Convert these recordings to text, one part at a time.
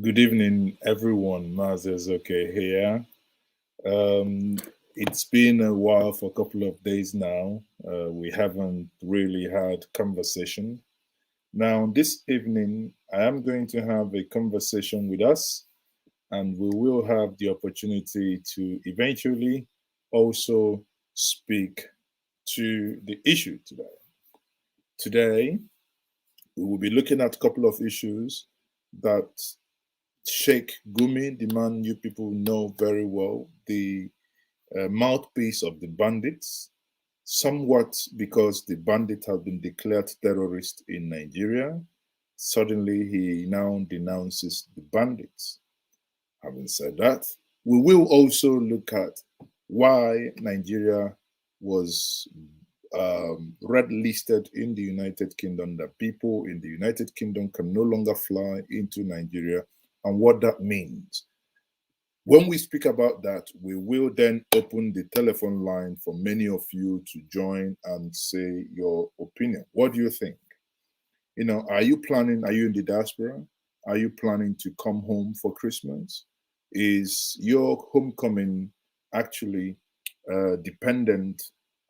Good evening, everyone. MaaziEzeoke here. Um, it's been a while for a couple of days now. We haven't really had conversation. Now, this evening, I am going to have a conversation with us, and we will have the opportunity to eventually also speak to the issue today. Today, we will be looking at a couple of issues that Sheikh Gumi, the man you people know very well, the mouthpiece of the bandits, somewhat because the bandit has been declared terrorist in Nigeria. Suddenly, he now denounces the bandits. Having said that, we will also look at why Nigeria was red listed in the United Kingdom, that people in the United Kingdom can no longer fly into Nigeria and what that means. When we speak about that, we will then open the telephone line for many of you to join and say your opinion. What do you think? Are you planning, are you in the diaspora? Are you planning to come home for Christmas? Is your homecoming actually dependent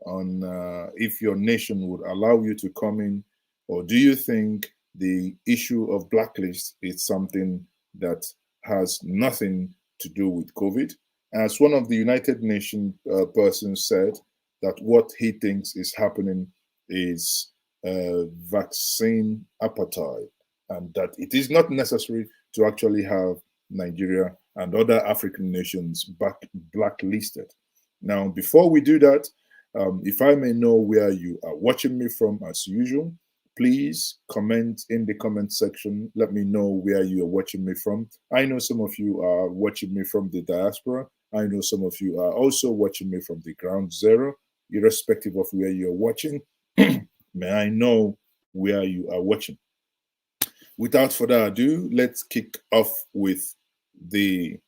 on if your nation would allow you to come in? Or do you think the issue of blacklist is something that has nothing to do with COVID? As one of the United Nations persons said, that what he thinks is happening is vaccine appetite, and that it is not necessary to actually have Nigeria and other African nations blacklisted. Now, before we do that, if I may know where you are watching me from, as usual, please comment in the comment section. Let me know where you are watching me from. I know some of you are watching me from the diaspora. I know some of you are also watching me from the ground zero, irrespective of where you're watching. May I know where you are watching? Without further ado, let's kick off with the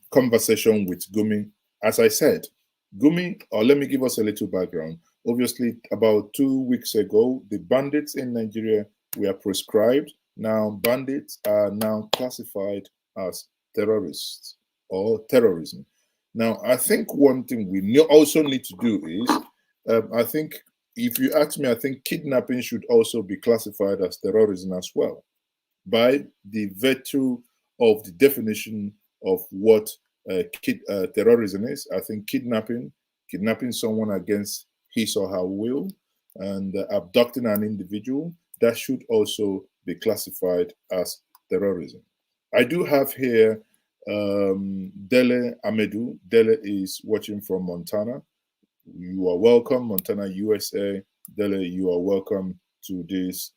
conversation with Gumi. As I said, Gumi, or let me give us a little background. Obviously, about 2 weeks ago, the bandits in Nigeria were proscribed. Now, bandits are now classified as terrorists or terrorism. Now, I think one thing we also need to do is, I think, if you ask me, I think kidnapping should also be classified as terrorism as well, by the virtue of the definition of what terrorism is. I think kidnapping someone against his or her will, and abducting an individual, that should also be classified as terrorism. I do have here Dele Amedu. Dele is watching from Montana. You are welcome, Montana, USA. Dele, you are welcome to this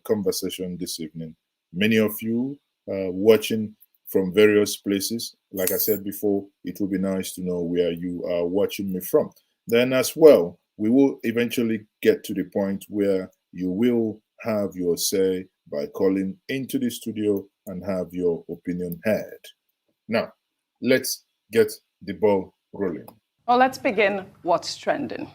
conversation this evening. Many of you watching from various places. Like I said before, it will be nice to know where you are watching me from. Then, as well, we will eventually get to the point where you will have your say by calling into the studio and have your opinion heard. Now, let's get the ball rolling. Well, let's begin what's trending.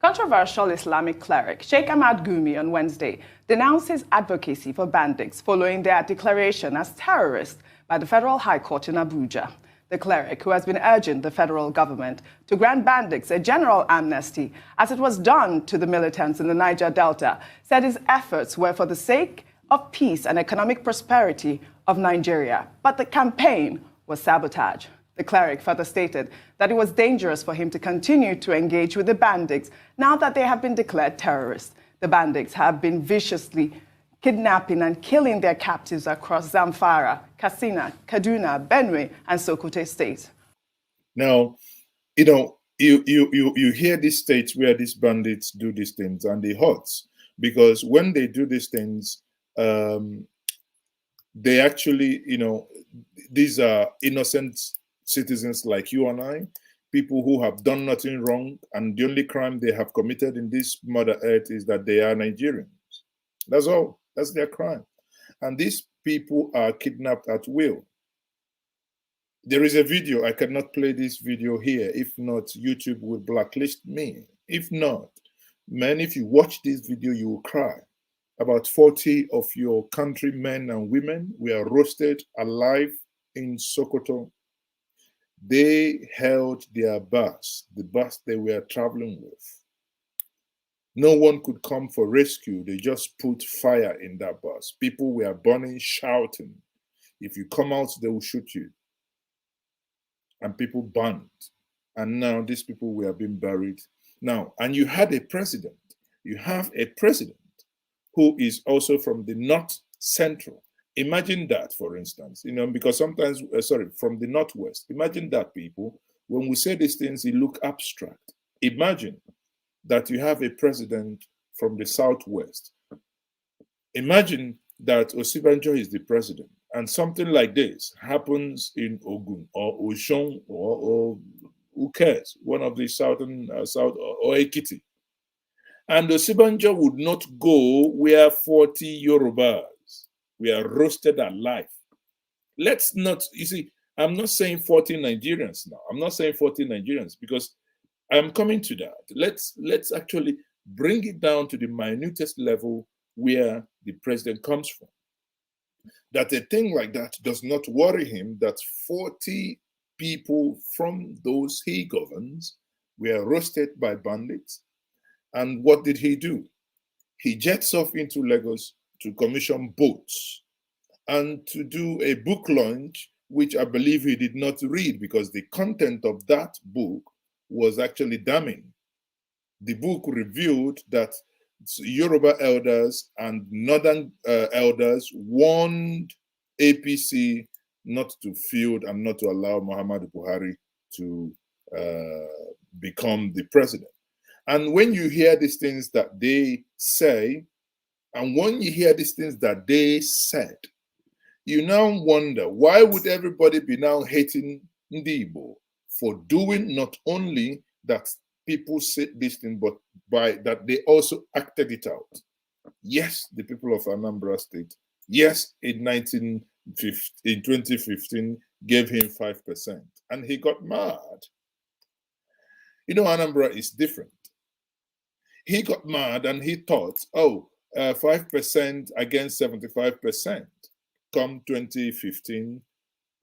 Controversial Islamic cleric Sheikh Ahmad Gumi on Wednesday denounced his advocacy for bandits following their declaration as terrorists by the Federal High Court in Abuja. The cleric, who has been urging the federal government to grant bandits a general amnesty, as it was done to the militants in the Niger Delta, said his efforts were for the sake of peace and economic prosperity of Nigeria. But the campaign was sabotage. The cleric further stated that it was dangerous for him to continue to engage with the bandits now that they have been declared terrorists. The bandits have been viciously kidnapping and killing their captives across Zamfara, Katsina, Kaduna, Benue, and Sokoto states. Now, you hear these states where these bandits do these things, and it hurts because when they do these things, they actually, these are innocent citizens like you and I, people who have done nothing wrong, and the only crime they have committed in this Mother Earth is that they are Nigerians. That's all. That's their crime. And these people are kidnapped at will. There is a video. I cannot play this video here. If not, YouTube will blacklist me. If not, man, if you watch this video, you will cry. about 40 of your countrymen and women were roasted alive in Sokoto. They held their bus, the bus they were traveling with. No one could come for rescue. They just put fire in that bus. People were burning, shouting, if you come out, they will shoot you. And people burned. And now these people were being buried. Now, and you had a president. You have a president who is also from the North Central. Imagine that, for instance, because sometimes, from the Northwest. Imagine that, people. When we say these things, it look abstract. Imagine that you have a president from the Southwest. Imagine that Osibanjo is the president, and something like this happens in Ogun or Oshun or who cares, one of the southern South or Ekiti. And Osibanjo would not go where 40 Yorubas were roasted alive. Let's not, you see, I'm not saying 40 Nigerians now. I'm not saying 40 Nigerians because I'm coming to that. Let's actually bring it down to the minutest level where the president comes from. That a thing like that does not worry him, that 40 people from those he governs were roasted by bandits. And what did he do? He jets off into Lagos to commission boats and to do a book launch, which I believe he did not read because the content of that book was actually damning. The book revealed that Yoruba elders and Northern elders warned APC not to field and not to allow Muhammadu Buhari to become the president. And when you hear these things that they say, and when you hear these things that they said, you now wonder, why would everybody be now hating Ndibo for doing not only that people said this thing, but by that they also acted it out? Yes, the people of Anambra State, yes, in 2015, gave him 5%, and he got mad. Anambra is different. He got mad and he thought, 5% against 75%. Come 2015,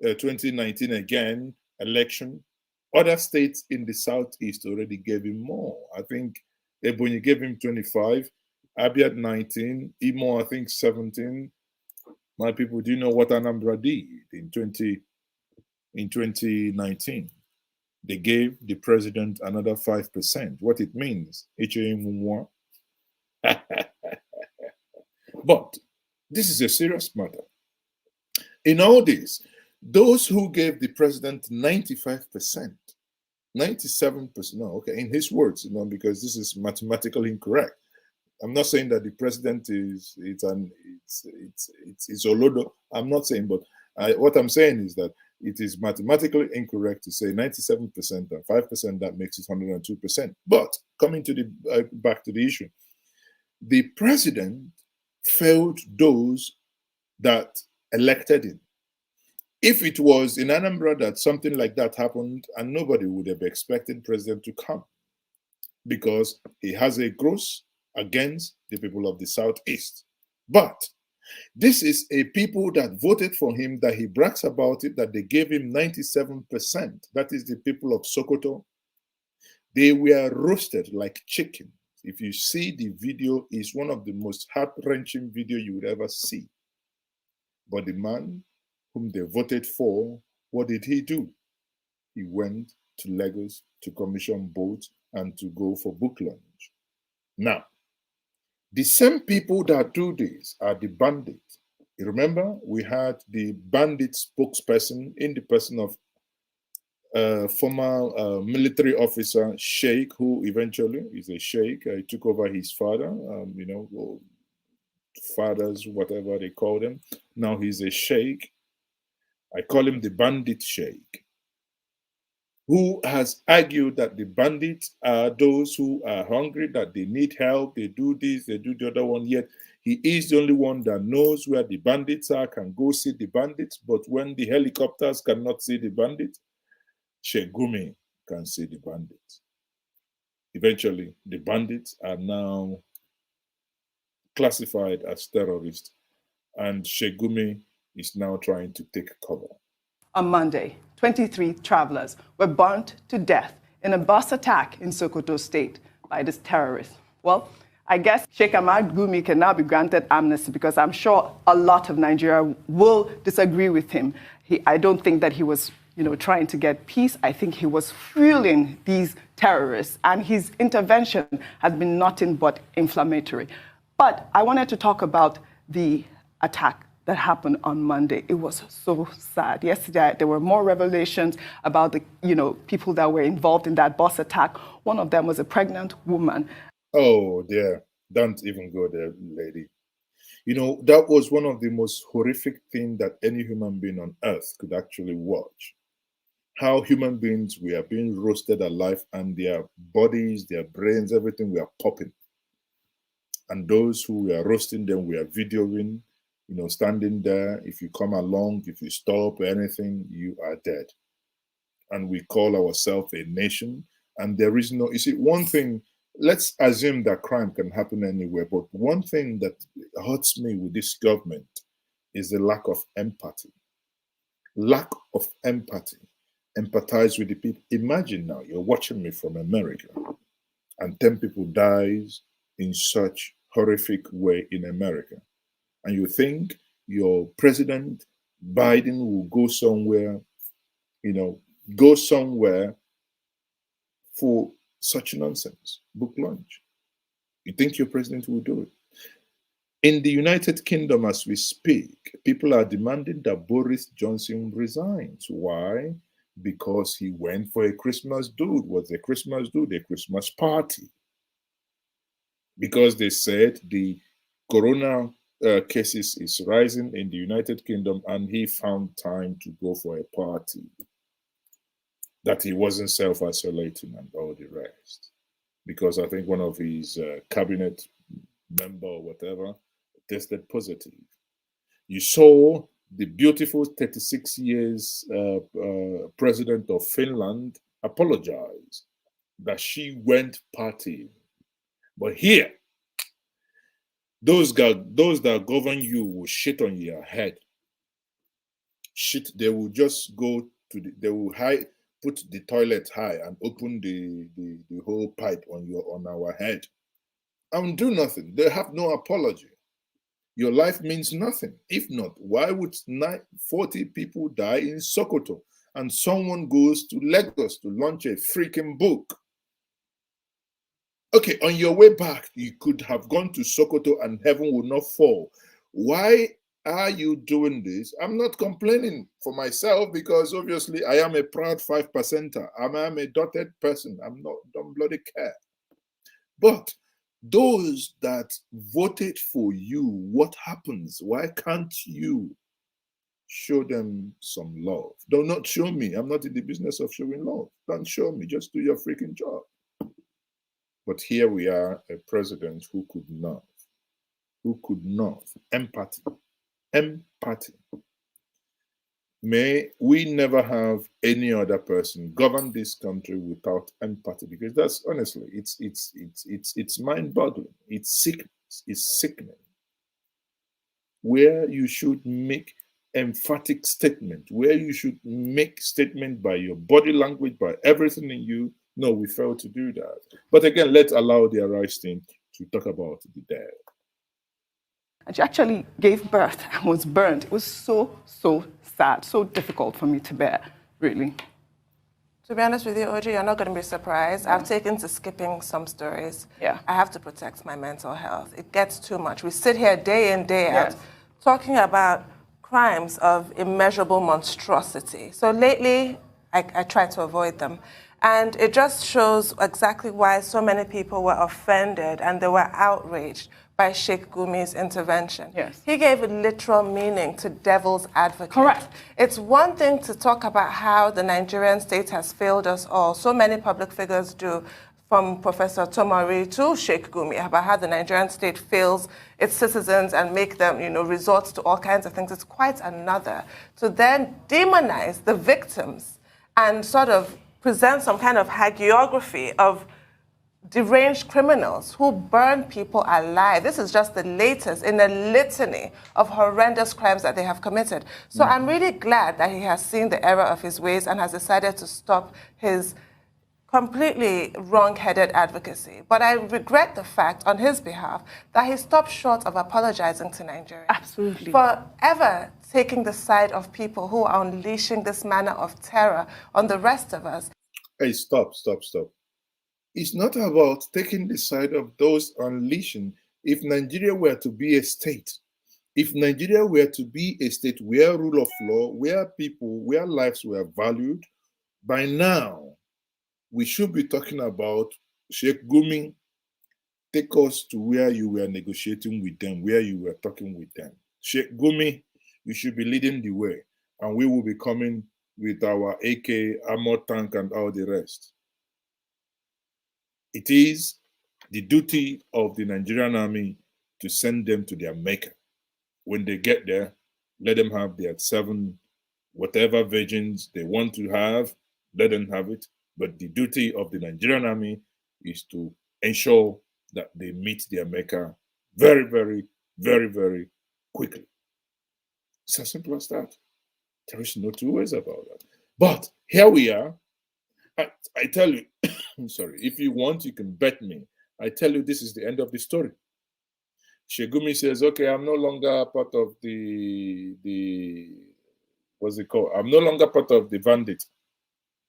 2019 again, election, other states in the Southeast already gave him more. I think Ebonyi gave him 25, Abia 19, Imo, I think 17. My people, do you know what Anambra did in 2019? They gave the president another 5%. What it means, but this is a serious matter. In all this, those who gave the president 95%, 97%, no, okay, in his words, because this is mathematically incorrect. I'm not saying that the president is Olodo. I'm not saying, but what I'm saying is that it is mathematically incorrect to say 97% and 5%. That makes it 102%. But coming to the back to the issue, the president failed those that elected him. If it was in Anambra that something like that happened, and nobody would have expected president to come, because he has a grudge against the people of the Southeast. But this is a people that voted for him, that he brags about it, that they gave him 97%. That is the people of Sokoto. They were roasted like chicken. If you see the video, it's one of the most heart-wrenching video you would ever see. But the man whom they voted for, what did he do? He went to Lagos to commission boats and to go for book launch. Now, the same people that do this are the bandits. You remember, we had the bandit spokesperson in the person of former military officer Sheikh, who eventually is a Sheikh. He took over his father, fathers, whatever they call them. Now he's a Sheikh. I call him the bandit Sheikh, who has argued that the bandits are those who are hungry, that they need help, they do this, they do the other one, yet he is the only one that knows where the bandits are, can go see the bandits, but when the helicopters cannot see the bandits, Sheikh Gumi can see the bandits. Eventually, the bandits are now classified as terrorists, and Sheikh Gumi is now trying to take cover. On Monday, 23 travelers were burnt to death in a bus attack in Sokoto State by this terrorist. Well, I guess Sheikh Ahmad Gumi can now be granted amnesty because I'm sure a lot of Nigeria will disagree with him. I don't think that he was trying to get peace. I think he was fueling these terrorists, and his intervention has been nothing but inflammatory. But I wanted to talk about the attack that happened on Monday. It was so sad. Yesterday, there were more revelations about the people that were involved in that bus attack. One of them was a pregnant woman. Oh dear, don't even go there, lady. That was one of the most horrific things that any human being on earth could actually watch. How human beings were being roasted alive and their bodies, their brains, everything were popping. And those who were roasting them were videoing, standing there. If you come along, if you stop or anything, you are dead. And we call ourselves a nation. And there is no, one thing, let's assume that crime can happen anywhere. But one thing that hurts me with this government is the lack of empathy. Lack of empathy. Empathize with the people. Imagine now, you're watching me from America and 10 people dies in such horrific way in America. And you think your president, Biden, will go somewhere, for such nonsense, book lunch. You think your president will do it? In the United Kingdom, as we speak, people are demanding that Boris Johnson resigns. Why? Because he went for a Christmas do. What's a Christmas do? A Christmas party. Because they said the corona cases is rising in the United Kingdom, and he found time to go for a party. That he wasn't self-isolating and all the rest. Because I think one of his cabinet member or whatever tested positive. You saw the beautiful 36 years president of Finland apologize that she went partying. But here, those that govern you will shit on your head. Shit, they will just go to they will put the toilet high and open the whole pipe on our head and do nothing. They have no apology. Your life means nothing. If not, why would 40 people die in Sokoto and someone goes to Lagos to launch a freaking book? Okay, on your way back, you could have gone to Sokoto and heaven would not fall. Why are you doing this? I'm not complaining for myself because obviously I am a proud 5%er. I am a dotted person. Don't bloody care. But those that voted for you, what happens? Why can't you show them some love? Do not show me. I'm not in the business of showing love. Don't show me. Just do your freaking job. But here we are, a president who could not. Empathy. May we never have any other person govern this country without empathy, because that's honestly, it's mind-boggling. It's sickness. It's sickening. Where you should make emphatic statement, where you should make statement by your body language, by everything in you. No, we fail to do that. But again, let's allow the Arise team to talk about the dead. And she actually gave birth and was burned. It was so sad, so difficult for me to bear, really. To be honest with you, Oji, you're not going to be surprised. I've taken to skipping some stories. Yeah. I have to protect my mental health. It gets too much. We sit here day in, day out, talking about crimes of immeasurable monstrosity. So lately, I try to avoid them. And it just shows exactly why so many people were offended and they were outraged by Sheikh Gumi's intervention. Yes. He gave a literal meaning to devil's advocate. Correct. It's one thing to talk about how the Nigerian state has failed us all. So many public figures do, from Professor Tomari to Sheikh Gumi, about how the Nigerian state fails its citizens and make them, resort to all kinds of things. It's quite another to then demonize the victims and sort of present some kind of hagiography of deranged criminals who burn people alive. This is just the latest in a litany of horrendous crimes that they have committed. So I'm really glad that he has seen the error of his ways and has decided to stop his completely wrong-headed advocacy. But I regret the fact on his behalf that he stopped short of apologizing to Nigeria. Absolutely. For ever taking the side of people who are unleashing this manner of terror on the rest of us. Hey, stop. It's not about taking the side of those unleashing. If Nigeria were to be a state, if Nigeria were to be a state where rule of law, where people, where lives were valued, by now, we should be talking about Sheikh Gumi, take us to where you were negotiating with them, where you were talking with them. Sheikh Gumi, you should be leading the way, and we will be coming with our AK, armor tank, and all the rest. It is the duty of the Nigerian army to send them to their maker. When they get there, let them have their 7, whatever virgins they want to have, let them have it. But the duty of the Nigerian army is to ensure that they meet their maker very, very, very, very quickly. It's as simple as that. There is no two ways about that. But here we are. I tell you, I'm sorry, if you want, you can bet me. I tell you, this is the end of the story. Sheikh Gumi says, okay, I'm no longer part of the what's it called? I'm no longer part of the bandit.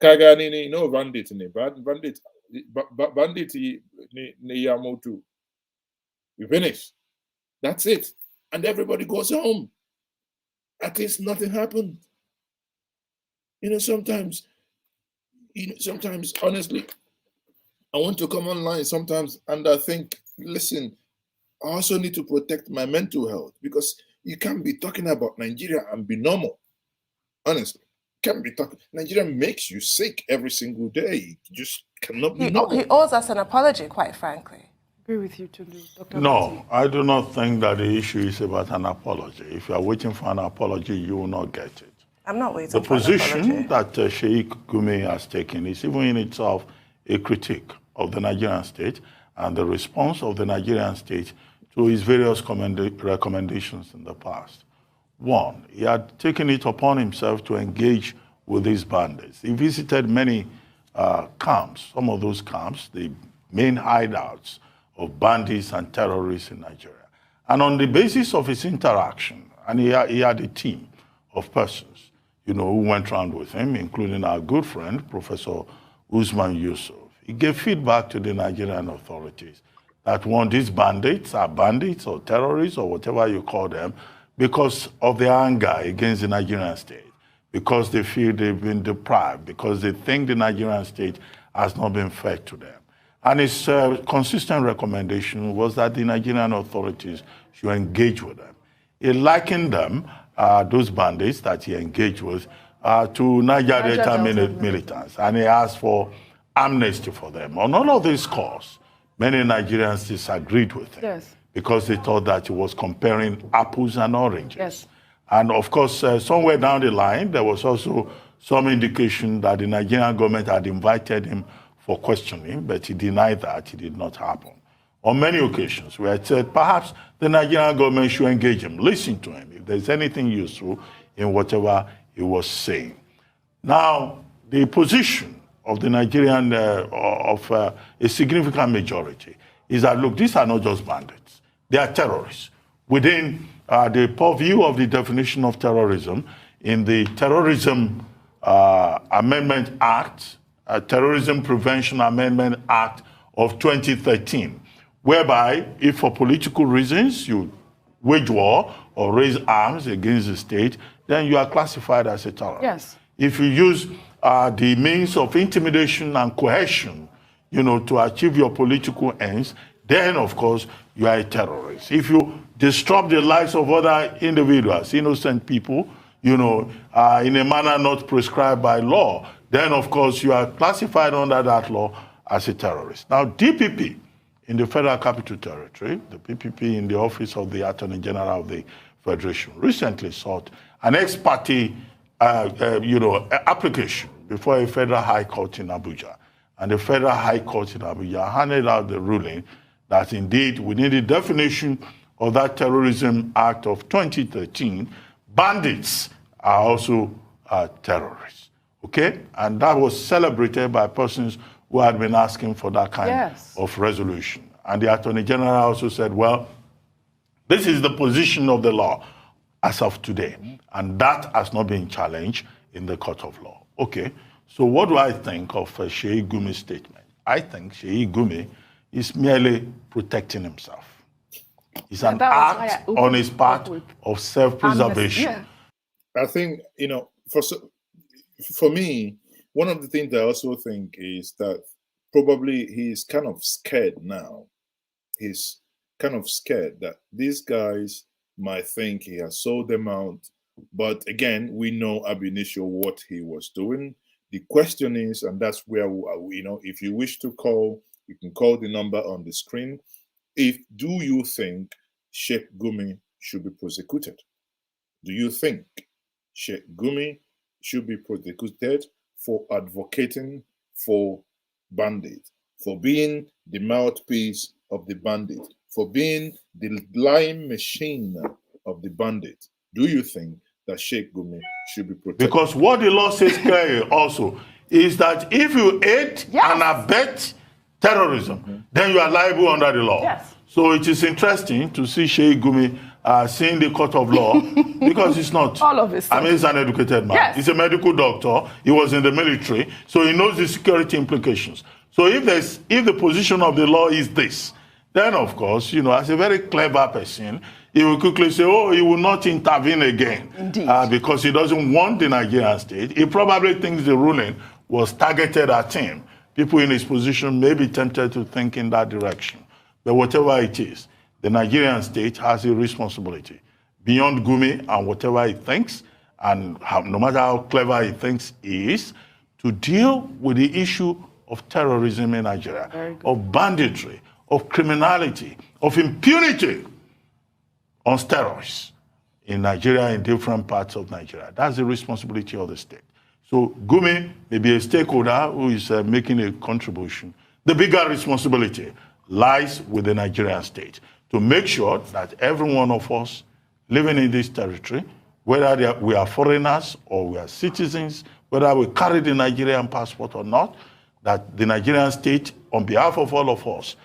Kaganini, no bandit, bandit ni yamotu. We finish. That's it. And everybody goes home. At least nothing happened. Sometimes, honestly, I want to come online sometimes and I think, listen, I also need to protect my mental health because you can't be talking about Nigeria and be normal. Honestly, can't be talking. Nigeria makes you sick every single day. You just cannot be normal. He owes us an apology, quite frankly. Agree with you, Tunde. Dr. No, Martin. I do not think that the issue is about an apology. If you are waiting for an apology, you will not get it. I'm not waiting The for an apology. position that Sheikh Gumi has taken is even in itself a critique of the Nigerian state and the response of the Nigerian state to his various recommendations in the past. One, he had taken it upon himself to engage with these bandits. He visited many camps, some of those camps, the main hideouts of bandits and terrorists in Nigeria. And on the basis of his interaction, and he had a team of persons, who went around with him, including our good friend, Professor Usman Yusuf. He gave feedback to the Nigerian authorities that these bandits are bandits or terrorists or whatever you call them because of their anger against the Nigerian state, because they feel they've been deprived, because they think the Nigerian state has not been fair to them. And his consistent recommendation was that the Nigerian authorities should engage with them. He likened them, those bandits that he engaged with, to Niger Delta militants, and he asked for amnesty for them. On all of these scores, many Nigerians disagreed with him because they thought that he was comparing apples and oranges. Yes. And of course, somewhere down the line, there was also some indication that the Nigerian government had invited him for questioning, but he denied that. It did not happen. On many occasions, we had said perhaps the Nigerian government should engage him, listen to him, if there's anything useful in whatever he was saying. Now, the position of the Nigerian, a significant majority, is that, look, these are not just bandits. They are terrorists. Within the purview of the definition of terrorism, in the Terrorism Amendment Act, Terrorism Prevention Amendment Act of 2013, whereby if for political reasons you wage war or raise arms against the state, then you are classified as a terrorist. Yes. If you use the means of intimidation and coercion, to achieve your political ends, then of course you are a terrorist. If you disrupt the lives of other individuals, innocent people, in a manner not prescribed by law, then of course you are classified under that law as a terrorist. Now, DPP in the Federal Capital Territory, the PPP in the Office of the Attorney General of the Federation, recently sought an ex parte application before a federal high court in Abuja. and the Federal High Court in Abuja handed out the ruling that indeed within the definition of that Terrorism Act of 2013, bandits are also terrorists, okay? And that was celebrated by persons who had been asking for that kind of resolution. And the Attorney General also said, well, this is the position of the law as of today, and that has not been challenged in the court of law. Okay, so what do I think of Sheikh Gumi's statement? I think Sheikh Gumi is merely protecting himself. It's an act on his part of self-preservation. I think, you know, for me, one of the things I also think is that probably he's kind of scared now. He's kind of scared that these guys might think he has sold them out. But again, we know ab initio what he was doing. The question is, and that's where we, you know, if you wish to call, you can call the number on the screen. Do you think Sheikh Gumi should be prosecuted? Do you think Sheikh Gumi should be prosecuted for advocating for bandits, for being the mouthpiece of the bandit, for being the lying machine of the bandit? Do you think that Sheikh Gumi should be protected? Because what the law says clearly also is that if you aid and abet terrorism, then you are liable under the law. Yes. So it is interesting to see Sheikh Gumi seeing the court of law because he's not. All of his. I mean, he's an educated man. Yes. He's a medical doctor. He was in the military, so he knows the security implications. So if the position of the law is this, then of course, you know, as a very clever person, he will quickly say, oh, he will not intervene again. Indeed. Because he doesn't want the Nigerian state. He probably thinks the ruling was targeted at him. People in his position may be tempted to think in that direction. But whatever it is, the Nigerian state has a responsibility beyond Gumi and whatever he thinks, and no matter how clever he thinks he is, to deal with the issue of terrorism in Nigeria, of banditry, of criminality, of impunity on steroids in Nigeria, in different parts of Nigeria. That's the responsibility of the state. So Gumi may be a stakeholder who is making a contribution. The bigger responsibility lies with the Nigerian state to make sure that every one of us living in this territory, whether we are foreigners or we are citizens, whether we carry the Nigerian passport or not, that the Nigerian state, on behalf of all of us,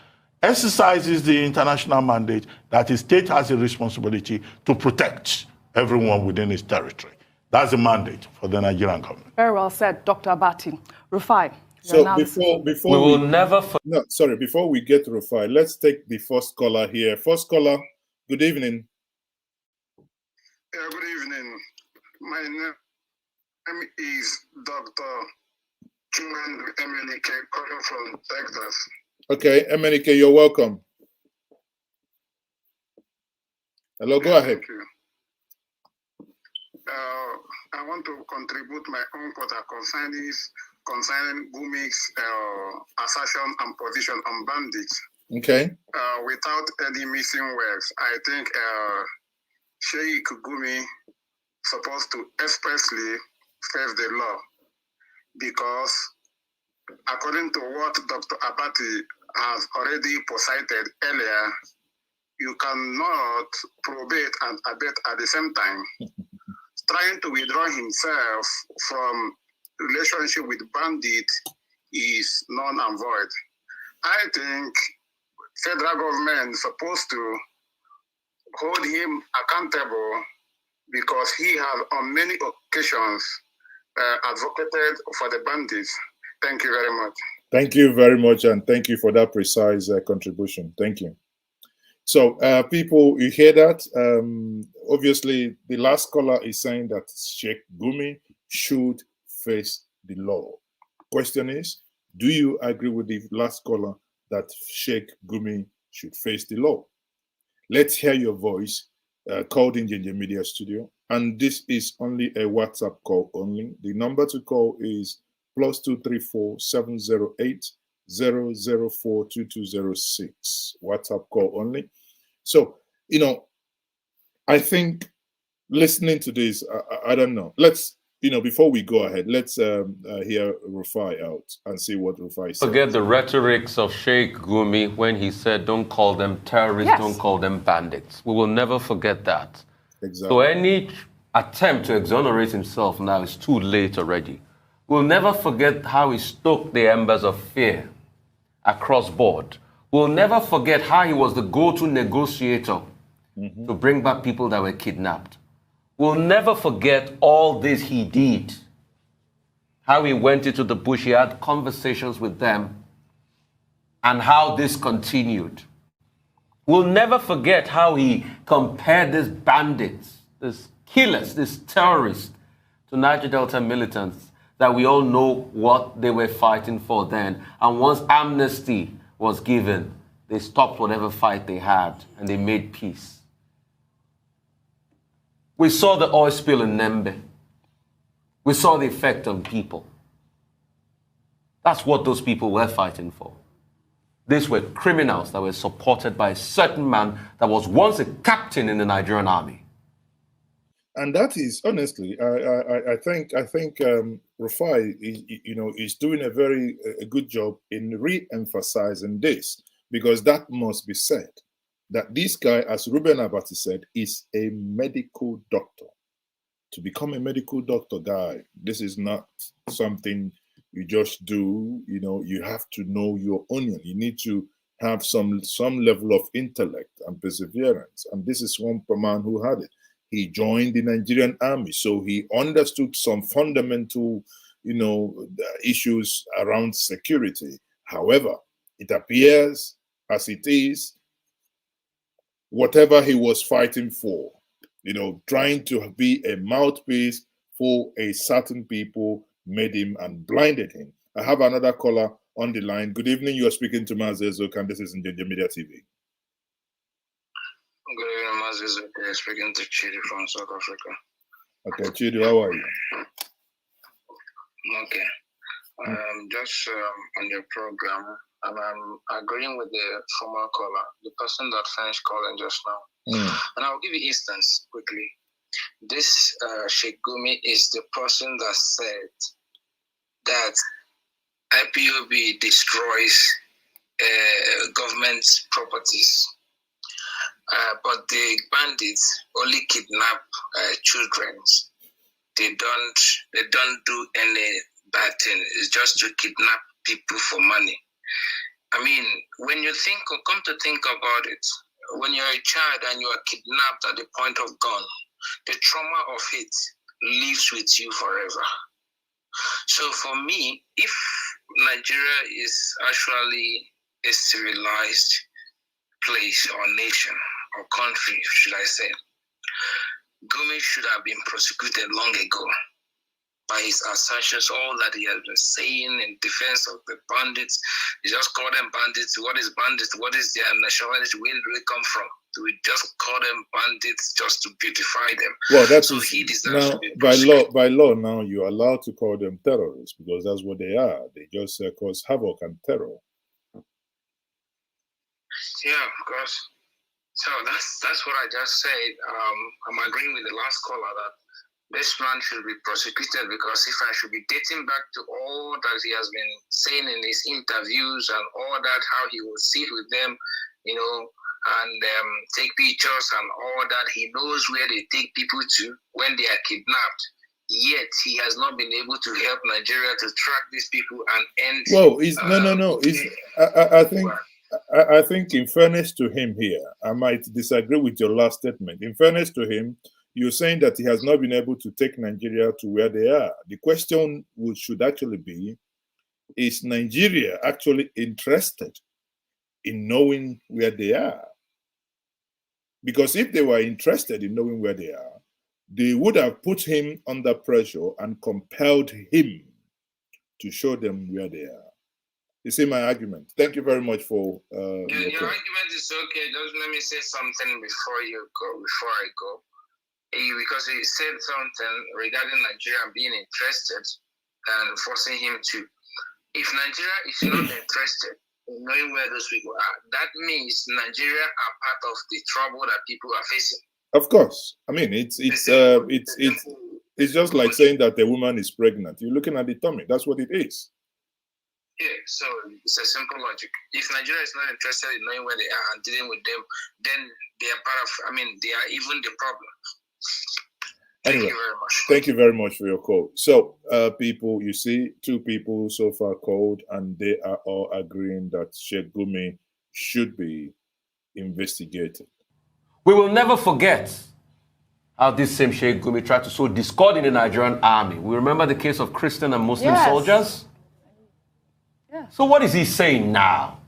exercises the international mandate that the state has a responsibility to protect everyone within its territory. That's the mandate for the Nigerian government. Very well said, Dr. Abati. Rufai. So before before we get to Rufai, let's take the first caller here. First caller, good evening. Yeah, good evening. My name is Dr. Chuman Emenike, calling from Texas. Okay, Emenike, you're welcome. Hello, go ahead. Thank you. I want to contribute my own quota concerning Gumi's assertion and position on bandits. Okay. Without any missing words, I think Sheikh Gumi supposed to expressly face the law, because according to what Dr. Abati has already posited earlier, you cannot probate and abet at the same time. Trying to withdraw himself from relationship with bandit is null and void. I think federal government is supposed to hold him accountable, because he has on many occasions advocated for the bandits. Thank you very much. Thank you very much, and thank you for that precise contribution. Thank you. So, people, you hear that? Obviously, the last caller is saying that Sheikh Gumi should face the law. Question is, do you agree with the last caller that Sheikh Gumi should face the law? Let's hear your voice. Called in JJ Media Studio, and this is only a WhatsApp call only. The number to call is +234 708 004 2206. WhatsApp call only. So, you know, I think listening to this, I don't know. Let's before we go ahead, let's hear Rufai out and see what Rufai said. Forget the rhetorics of Sheikh Gumi when he said, don't call them terrorists, Yes. don't call them bandits. We will never forget that. Exactly. So any attempt to exonerate himself now is too late already. We'll never forget how he stoked the embers of fear across board. We'll never forget how he was the go-to negotiator to bring back people that were kidnapped. We'll never forget all this he did. How he went into the bush, he had conversations with them, and how this continued. We'll never forget how he compared these bandits, these killers, these terrorists, to Niger Delta militants that we all know what they were fighting for then. And once amnesty was given, they stopped whatever fight they had and they made peace. We saw the oil spill in Nembe. We saw the effect on people. That's what those people were fighting for. These were criminals that were supported by a certain man that was once a captain in the Nigerian army. And that is, honestly, I think Rufai, is doing a good job in re-emphasizing this, because that must be said, that this guy, as Ruben Abati said, is a medical doctor. To become a medical doctor, guy, this is not something you just do. You have to know your onion. You need to have some level of intellect and perseverance. And this is one man who had it. He joined the Nigerian army, so he understood some fundamental, issues around security. However, it appears as it is, whatever he was fighting for, trying to be a mouthpiece for a certain people, made him and blinded him. I have another caller on the line. Good evening. You are speaking to MaaziEzeoke, and this is Njanja Media TV. Good evening, MaaziEzeoke, speaking to Chidi from South Africa. Okay, Chidi, how are you? Okay. Just on your program, and I'm agreeing with the former caller, the person that finished calling just now. And I'll give you instance quickly. This Sheikh Gumi is the person that said that IPOB destroys government properties, but the bandits only kidnap children. They don't do any bad thing. It's just to kidnap people for money. I mean, when you come to think about it, when you're a child and you are kidnapped at the point of gun, the trauma of it lives with you forever. So for me, if Nigeria is actually a civilized place or nation or country, should I say, Gumi should have been prosecuted long ago by his assertions, all that he has been saying in defense of the bandits. You just call them bandits. What is bandits? What is their nationality? Where do they come from? Do we just call them bandits just to beautify them? Well, that's so he deserves now to be by law. Now you're allowed to call them terrorists, because that's what they are. They just cause havoc and terror. Yeah, of course. So that's what I just said. I'm agreeing with the last caller that this man should be prosecuted, because if I should be dating back to all that he has been saying in his interviews and all that, how he will sit with them, and take pictures and all that, he knows where they take people to when they are kidnapped. Yet he has not been able to help Nigeria to track these people and end. Well, I think in fairness to him here, I might disagree with your last statement. In fairness to him, you're saying that he has not been able to take Nigeria to where they are. The question should actually be, is Nigeria actually interested in knowing where they are? Because if they were interested in knowing where they are, they would have put him under pressure and compelled him to show them where they are. You see my argument. Thank you very much for your argument is okay. Just let me say something before I go. Because he said something regarding Nigeria being interested and forcing him to. If Nigeria is not interested in knowing where those people are, that means Nigeria are part of the trouble that people are facing. Of course. I mean, it's It's just like saying that the woman is pregnant. You're looking at the tummy. That's what it is. Yeah, so it's a simple logic. If Nigeria is not interested in knowing where they are and dealing with them, then they are they are even the problem. Thank you very much. Thank you very much for your call. So, people, you see, 2 people so far called, and they are all agreeing that Sheikh Gumi should be investigated. We will never forget how this same Sheikh Gumi tried to sow discord in the Nigerian army. We remember the case of Christian and Muslim soldiers. Yeah. So what is he saying now?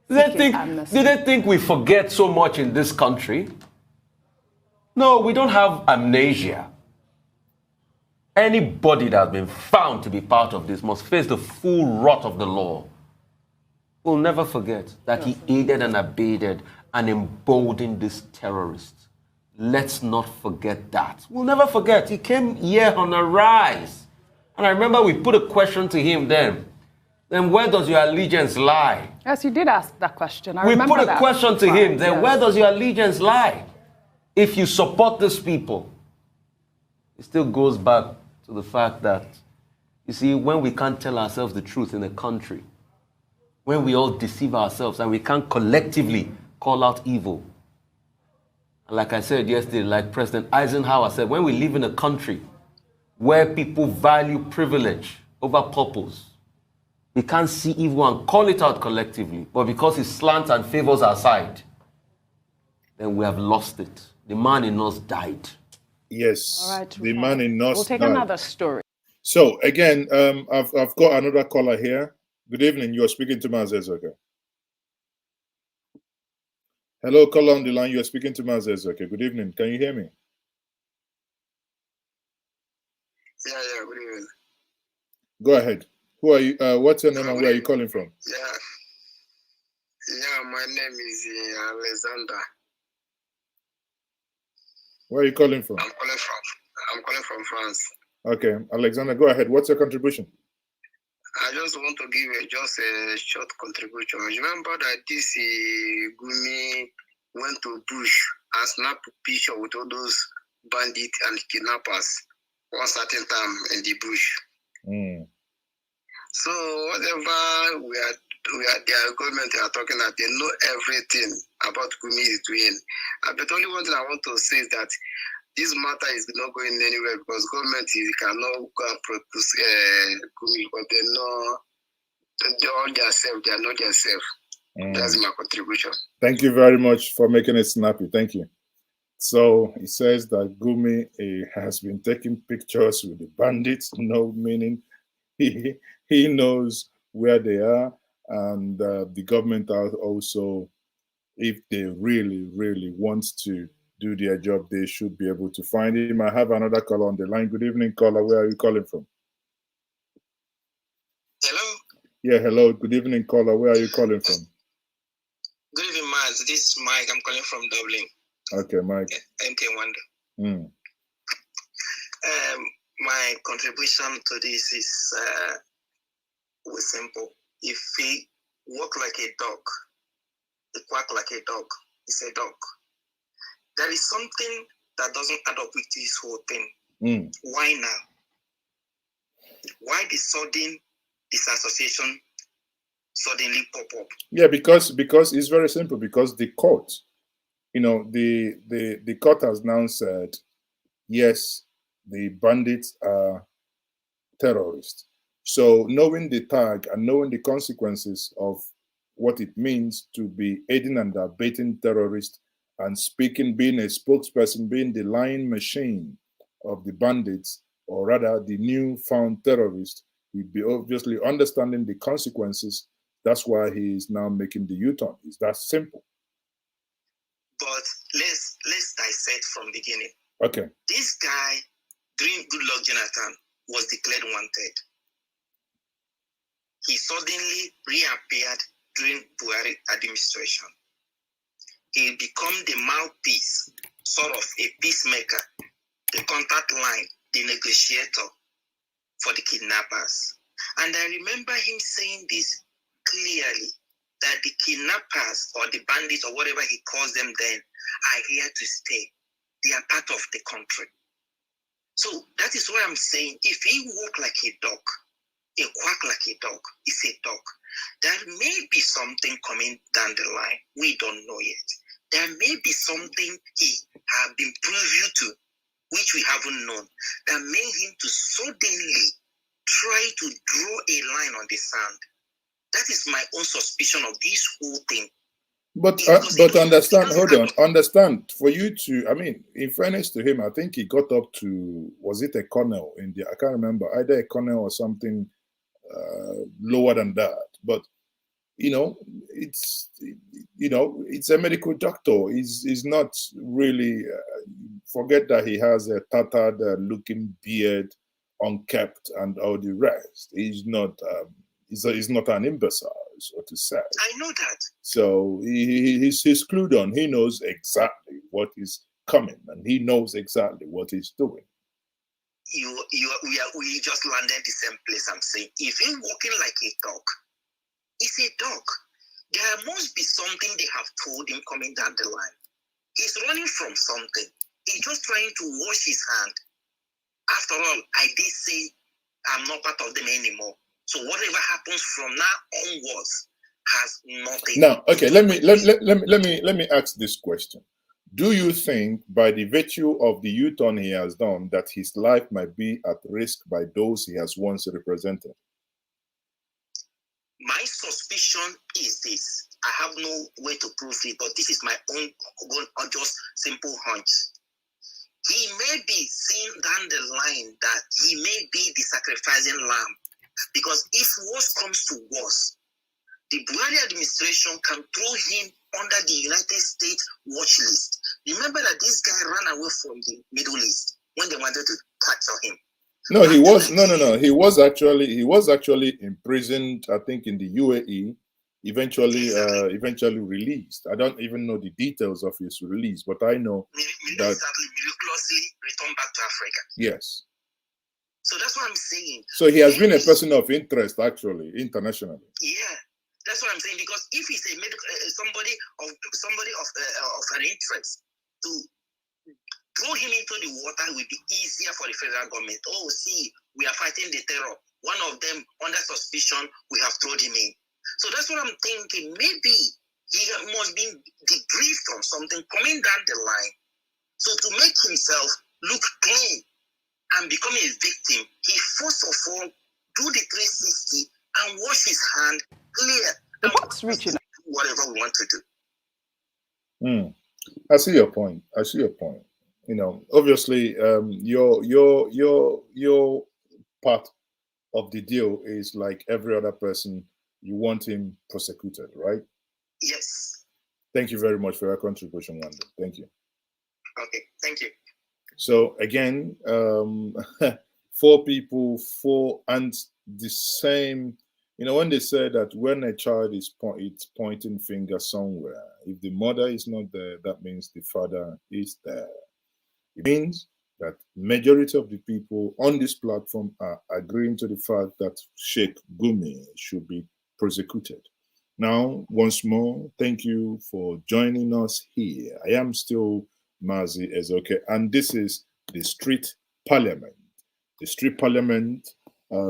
Do they think we forget so much in this country? No, we don't have amnesia. Anybody that has been found to be part of this must face the full wrath of the law. We'll never forget that he aided and abetted and emboldened these terrorists. Let's not forget that. We'll never forget. He came here on a rise. And I remember we put a question to him then. Then where does your allegiance lie? Yes, you did ask that question. We put a question to him. Then where does your allegiance lie? If you support these people, it still goes back to the fact that, you see, when we can't tell ourselves the truth in a country, when we all deceive ourselves and we can't collectively call out evil, and like I said yesterday, like President Eisenhower said, when we live in a country where people value privilege over purpose, we can't see evil and call it out collectively, but because it slants and favors our side, then we have lost it. The man in us died. Yes, all right, the man in us We'll take died. another story. So again, I've got another caller here. Good evening. You are speaking to MaaziEzeoke. Hello, caller on the line. You are speaking to MaaziEzeoke. Good evening. Can you hear me? Yeah, good evening. Go ahead. Who are you? What's your name and where are you calling from? Yeah, my name is Alexander. Where are you calling from? I'm calling from France. Okay, Alexander, go ahead. What's your contribution? I just want to give just a short contribution. Remember that this Gumi went to bush and snapped a picture with all those bandits and kidnappers one certain time in the bush. So whatever their government are talking that they know everything about Gumi is doing. But only one thing I want to say is that this matter is not going anywhere because government cannot go and produce Gumi, but they know they are not themselves. That's my contribution. Thank you very much for making it snappy. Thank you. So he says that Gumi has been taking pictures with the bandits, no meaning he knows where they are, and the government are also, if they really, really want to do their job, they should be able to find him. I have another caller on the line. Good evening, caller. Where are you calling from? Hello? Yeah, hello. Good evening, caller. Where are you calling from? Good evening, Maz. This is Mike. I'm calling from Dublin. Okay, Mike. MK Wonder. My contribution to this is simple. If we walk like a dog, we quack like a dog, it's a dog. There is something that doesn't add up with this whole thing. Why now? Why the sudden disassociation suddenly pop up? Yeah, because it's very simple. Because the court, the court has now said, yes, the bandits are terrorists. So knowing the tag and knowing the consequences of what it means to be aiding and abetting terrorists and being a spokesperson, being the lying machine of the bandits, or rather the newfound terrorists, he'd be obviously understanding the consequences. That's why he is now making the U-turn. It's that simple. But let's dissect from the beginning. Okay. This guy, during Goodluck Jonathan, was declared wanted. He suddenly reappeared during Buhari administration. He became the mouthpiece, sort of a peacemaker, the contact line, the negotiator for the kidnappers. And I remember him saying this clearly, that the kidnappers or the bandits or whatever he calls them then are here to stay. They are part of the country. So that is why I'm saying, if he walk like a dog, a quack like a dog, is a dog. There may be something coming down the line. We don't know yet. There may be something he has been privy to, which we haven't known, that made him to suddenly try to draw a line on the sand. That is my own suspicion of this whole thing. But understand, hold on, understand, for you to, I mean, in fairness to him, I think he got up to, was it a colonel in the, I can't remember, either a colonel or something lower than that. But, you know, it's a medical doctor. He's not really, forget that he has a tattered looking beard, unkept and all the rest. He's not an imbecile, so to say. I know that. So he's clued on. He knows exactly what is coming, and he knows exactly what he's doing. We just landed the same place. I'm saying, if he's walking like a dog, it's a dog. There must be something they have told him coming down the line. He's running from something. He's just trying to wash his hand. After all, I did say I'm not part of them anymore. So whatever happens from now onwards has nothing. Now, okay, let me ask this question. Do you think, by the virtue of the U-turn he has done, that his life might be at risk by those he has once represented? My suspicion is this. I have no way to prove it, but this is my own just simple hunch. He may be seeing down the line that he may be the sacrificing lamb. Because if worse comes to worse, the Buhari administration can throw him under the United States watch list. Remember that this guy ran away from the Middle East when they wanted to capture him. No, he was no. He was actually imprisoned, I think, in the UAE. Eventually released. I don't even know the details of his release, but I know that miraculously returned back to Africa. Yes. So that's what I'm saying. So he has been a person of interest, actually, internationally. Yeah, that's what I'm saying. Because if he's a medical, somebody of an interest, to throw him into the water will be easier for the federal government. Oh, see, we are fighting the terror. One of them under suspicion, we have thrown him in. So that's what I'm thinking. Maybe he must be debriefed on something coming down the line. So to make himself look clean and become a victim, he first of all do the 360 and wash his hand clear. The box reaching. Whatever we want to do. I see your point. You know, obviously, your part of the deal is like every other person. You want him prosecuted, right? Yes. Thank you very much for your contribution, Wanda. Thank you. Okay, thank you. So again, 4 people, 4 and the same. You know, when they say that when a child is pointing finger somewhere, if the mother is not there, that means the father is there. It means that majority of the people on this platform are agreeing to the fact that Sheikh Gumi should be prosecuted. Now, once more, thank you for joining us here. I am still MaaziEzeoke, and this is the Street Parliament. The Street Parliament,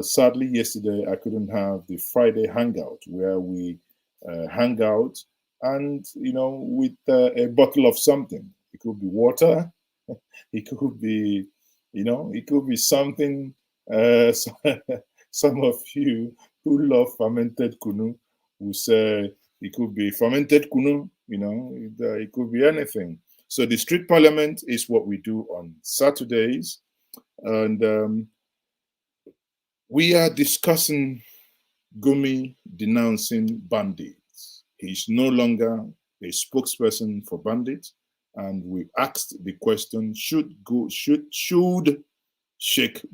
sadly, yesterday I couldn't have the Friday hangout where we hang out and, you know, with a bottle of something. It could be water. It could be, you know, it could be something. Some of you who love fermented kunu will say it could be fermented kunu, you know, it could be anything. So the Street Parliament is what we do on Saturdays. And we are discussing Gumi denouncing bandits. He's no longer a spokesperson for bandits. And we asked the question, should Sheikh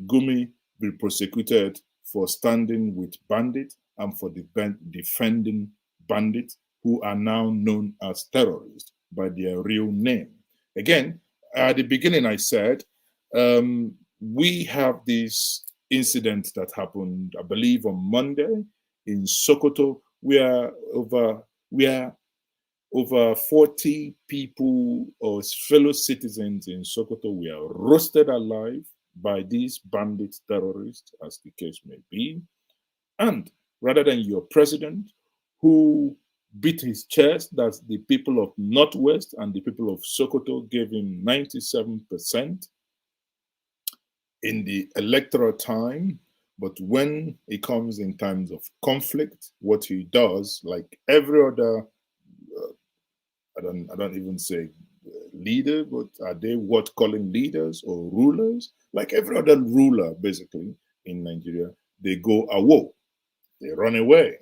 Gumi be prosecuted for standing with bandits and for defending bandits who are now known as terrorists by their real name? Again, at the beginning I said, we have this incident that happened, I believe, on Monday in Sokoto, where over 40 people or fellow citizens in Sokoto were roasted alive by these bandit terrorists, as the case may be, and rather than your president who beat his chest that the people of Northwest and the people of Sokoto gave him 97% in the electoral time, but when it comes in times of conflict, what he does, like every other, I don't even say leader, but are they what calling leaders or rulers? Like every other ruler, basically in Nigeria, they go awo, they run away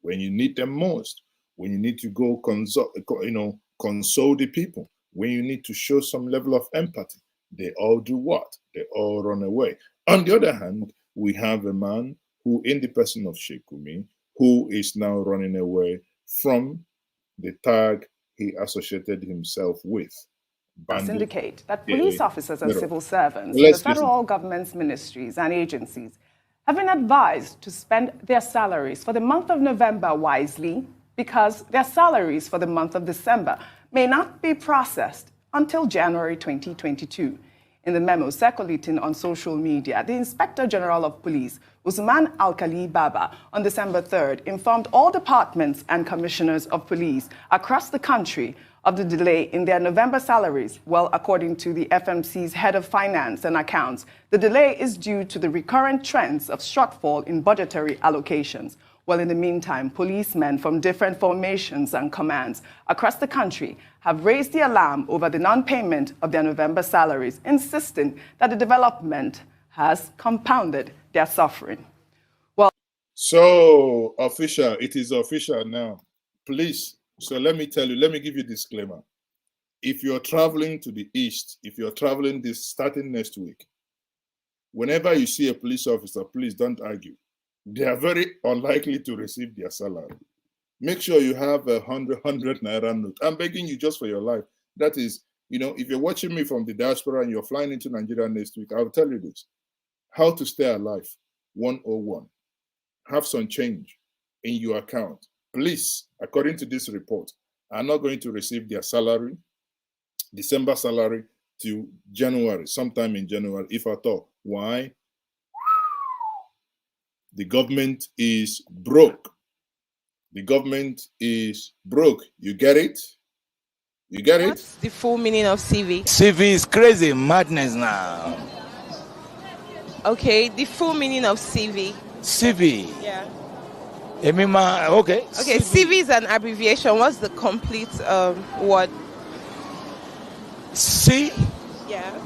when you need them most, when you need to go console the people, when you need to show some level of empathy. They all do what? They all run away. On the other hand, we have a man who, in the person of Sheikh Gumi, who is now running away from the tag he associated himself with. Indicate that police officers and civil servants in the federal government's ministries and agencies have been advised to spend their salaries for the month of November wisely, because their salaries for the month of December may not be processed until January 2022. In the memo circulating on social media, the Inspector General of Police, Usman Alkali Baba, on December 3rd, informed all departments and commissioners of police across the country of the delay in their November salaries. Well, according to the FMC's head of finance and accounts, the delay is due to the recurrent trends of shortfall in budgetary allocations. Well, in the meantime, policemen from different formations and commands across the country have raised the alarm over the non-payment of their November salaries, insisting that the development has compounded their suffering. Well, so official, it is official now. Please, so let me tell you, let me give you a disclaimer. If you're traveling to the east, if you're traveling starting next week, whenever you see a police officer, please don't argue. They are very unlikely to receive their salary. Make sure you have 100 naira note. I'm begging you just for your life. That is, if you're watching me from the diaspora and you're flying into Nigeria next week, I'll tell you this. How to stay alive, 101. Have some change in your account. Police, according to this report, are not going to receive their salary, December salary, till January, sometime in January, if at all. Why? The government is broke. The government is broke. You get it? You get it? What's the full meaning of CV? CV is crazy, madness now. Okay, the full meaning of CV. CV. Yeah. Okay. Okay, CV is an abbreviation. What's the complete word? C. Yeah.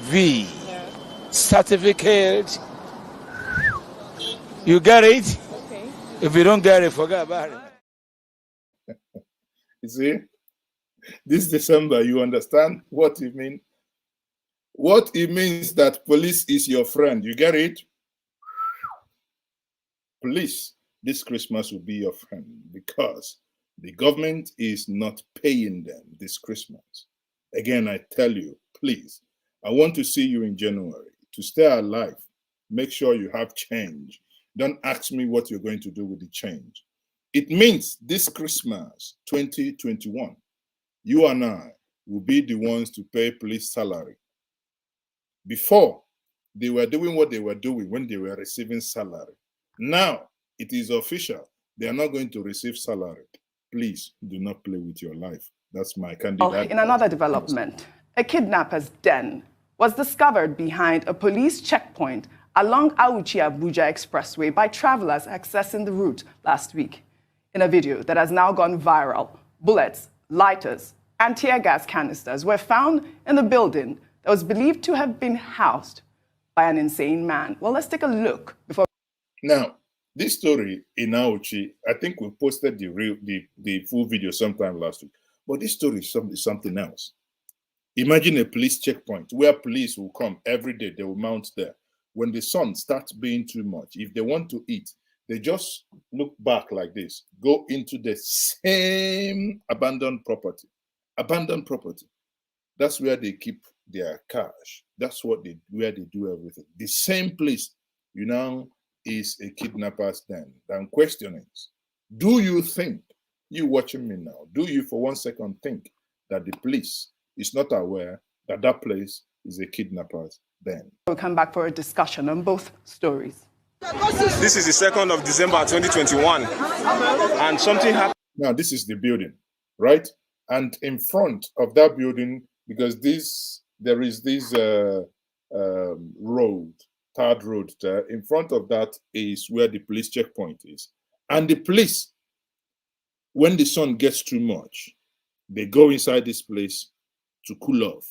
V. Yeah. Certificate. You get it? Okay. If you don't get it, forget about it. You see, this December, you understand what it means? What it means that police is your friend. You get it? Police, this Christmas will be your friend because the government is not paying them this Christmas. Again, I tell you, please, I want to see you in January. To stay alive, make sure you have change. Don't ask me what you're going to do with the change. It means this Christmas, 2021, you and I will be the ones to pay police salary. Before, they were doing what they were doing when they were receiving salary. Now, it is official. They are not going to receive salary. Please do not play with your life. That's my candidate. In another development, a kidnapper's den was discovered behind a police checkpoint along Auchi-Abuja Expressway by travelers accessing the route last week. In a video that has now gone viral, bullets, lighters, and tear gas canisters were found in the building that was believed to have been housed by an insane man. Well, let's take a look before. Now, this story in Auchi, I think we posted the full video sometime last week, but this story is something else. Imagine a police checkpoint where police will come every day, they will mount there. When the sun starts being too much, if they want to eat, they just look back like this, go into the same abandoned property. Abandoned property. That's where they keep their cash. That's where they do everything. The same place, is a kidnapper's den. The question is, do you think, you watching me now, do you for 1 second think that the police is not aware that that place is a kidnapper's then. We'll come back for a discussion on both stories. This is the 2nd of December 2021, and something happened. Now, this is the building, right? And in front of that building, because there is this road, third road there, in front of that is where the police checkpoint is. And the police, when the sun gets too much, they go inside this place to cool off.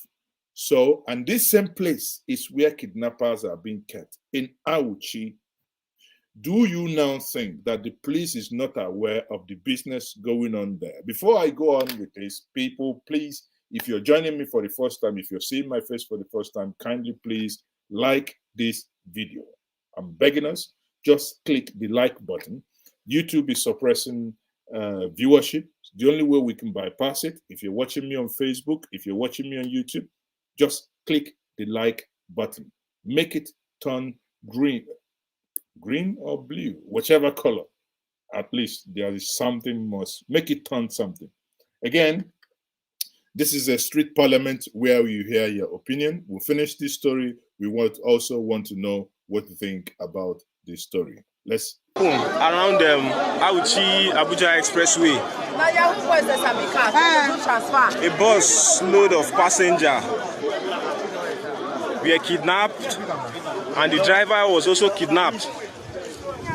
So, and this same place is where kidnappers are being kept, in Auchi. Do you now think that the police is not aware of the business going on there? Before I go on with this, people, please, if you're joining me for the first time, if you're seeing my face for the first time, kindly please like this video. I'm begging us, just click the like button. YouTube is suppressing viewership. It's the only way we can bypass it. If you're watching me on Facebook, if you're watching me on YouTube, just click the like button. Make it turn green or blue, whichever color. At least there is something must make it turn something. Again, this is a street parliament where you hear your opinion. We'll finish this story. We also want to know what you think about this story. Let's Around Auchi Abuja Expressway, a bus load of passengers were kidnapped, and the driver was also kidnapped.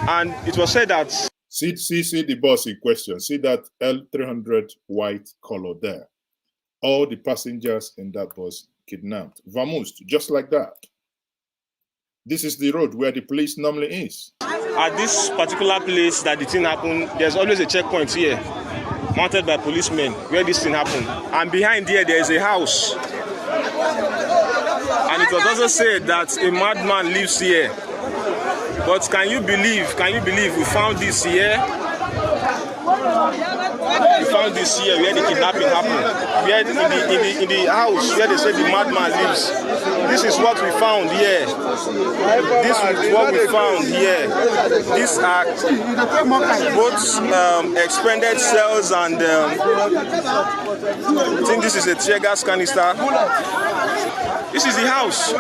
And it was said that see the bus in question. See that L300 white color there. All the passengers in that bus kidnapped, vamoosed, just like that. This is the road where the police normally is. at this particular place that the thing happened, there's always a checkpoint here, mounted by policemen, where this thing happened. And behind there is a house. And it was also said that a madman lives here. But can you believe we found this here? We found this here where the kidnapping happened. Where in the house where they said the madman lives. This is what we found here. This is what we found here. These are both expanded cells and I think this is a tear gas canister. This is the house.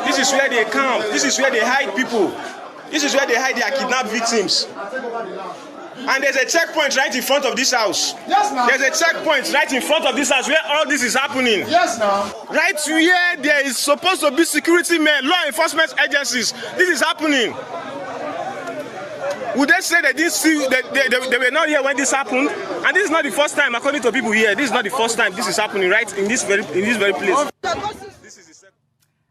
This is where they camp. This is where they hide people. This is where they hide their kidnapped victims. And there's a checkpoint right in front of this house. Yes, ma'am. There's a checkpoint right in front of this house where all this is happening. Yes, ma'am. Right where there is supposed to be security men, law enforcement agencies. This is happening. Would they say they didn't see, they were not here when this happened? And this is not the first time, according to people here, this is not the first time this is happening right in this very place.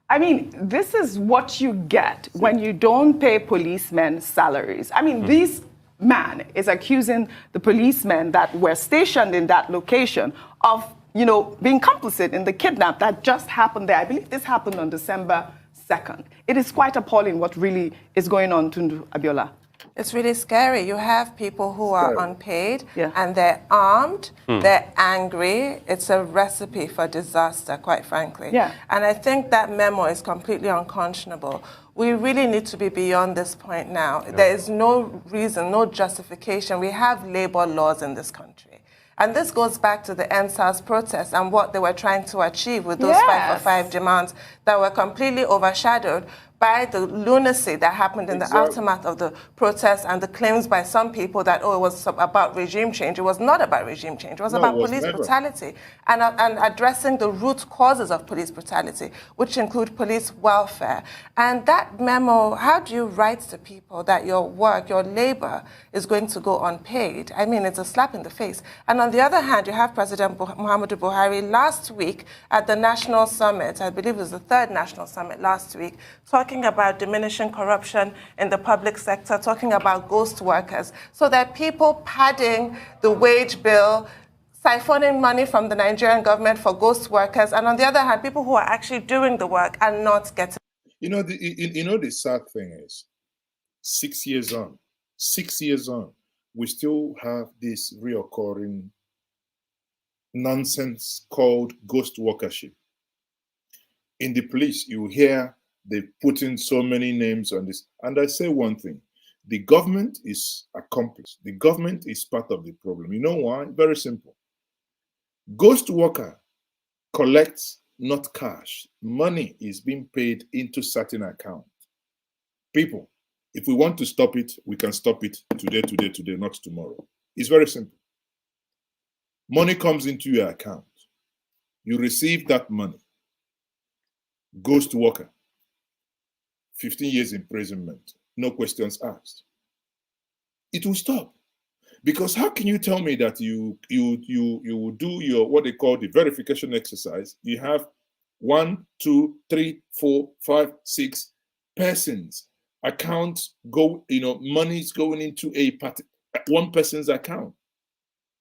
I mean, this is what you get when you don't pay policemen salaries. I mean, this man is accusing the policemen that were stationed in that location of, you know, being complicit in the kidnap that just happened there. I believe this happened on December 2nd. It is quite appalling what really is going on, Tundu Abiola. It's really scary. You have people who are unpaid and they're armed, they're angry. It's a recipe for disaster, quite frankly. And I think that memo is completely unconscionable. We really need to be beyond this point now. There is no reason, no justification. We have labor laws in this country. And this goes back to the NSAS protest and what they were trying to achieve with those 5 for 5 demands that were completely overshadowed by the lunacy that happened in the aftermath of the protests and the claims by some people that, oh, it was about regime change. It was not about regime change. It was about police brutality and addressing the root causes of police brutality, which include police welfare. And that memo, how do you write to people that your work, your labor is going to go unpaid? I mean, it's a slap in the face. And on the other hand, you have President Muhammadu Buhari last week at the National Summit, I believe it was the 3rd National Summit last week, talking about diminishing corruption in the public sector, talking about ghost workers. So there are people padding the wage bill, siphoning money from the Nigerian government for ghost workers, and on the other hand, people who are actually doing the work and not getting. You know, the sad thing is, 6 years on, we still have this reoccurring nonsense called ghost workership. In the police, you hear they put in so many names on this. And I say one thing, the government is accomplice. The government is part of the problem. You know why? Very simple. Ghost worker collects not cash. Money is being paid into certain account. People, if we want to stop it, we can stop it today, not tomorrow. It's very simple. Money comes into your account. You receive that money. Ghost worker. 15 years imprisonment. No questions asked. It will stop. Because how can you tell me that you will do your what they call the verification exercise? You have 1, 2, 3, 4, 5, 6 persons accounts go, money is going into one person's account.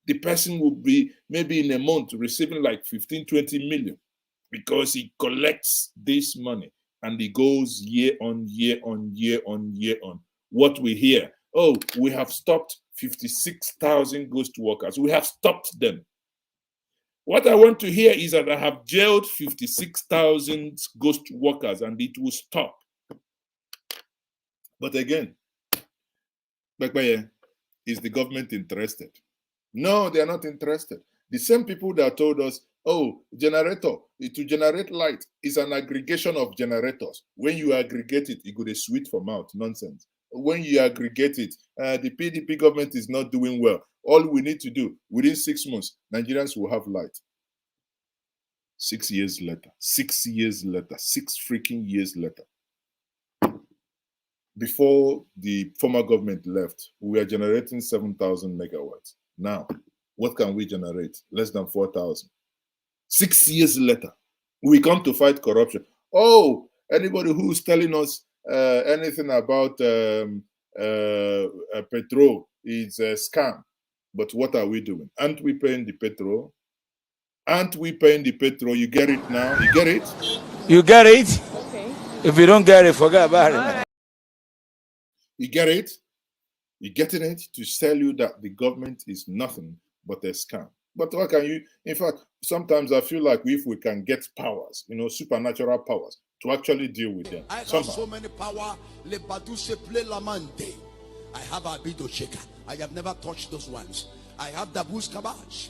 The person will be maybe in a month receiving like 15, 20 million because he collects this money and he goes year on year on year on year on. What we hear, oh, we have stopped 56,000 ghost workers. We have stopped them. What I want to hear is that I have jailed 56,000 ghost workers and it will stop. But again, is the government interested? No, they are not interested. The same people that told us, oh, generator, to generate light is an aggregation of generators. When you aggregate it, it goes sweet for mouth. Nonsense. When you aggregate it, the PDP government is not doing well. All we need to do, within 6 months, Nigerians will have light. 6 years later, 6 years later, 6 freaking years later. Before the former government left, we were generating 7,000 megawatts. Now, what can we generate? Less than 4,000. 6 years later, we come to fight corruption. Oh, anybody who's telling us anything about petrol is a scam. But what are we doing? Aren't we paying the petrol? Aren't we paying the petrol? You get it now? You get it? You get it? Okay. If you don't get it, forget about it. You get it? You're getting it to tell you that the government is nothing but a scam. But what can you, in fact, sometimes I feel like if we can get powers, supernatural powers, to actually deal with them. I have so many power. I have a bit of shaker. I have never touched those ones. I have the Bush Kabash.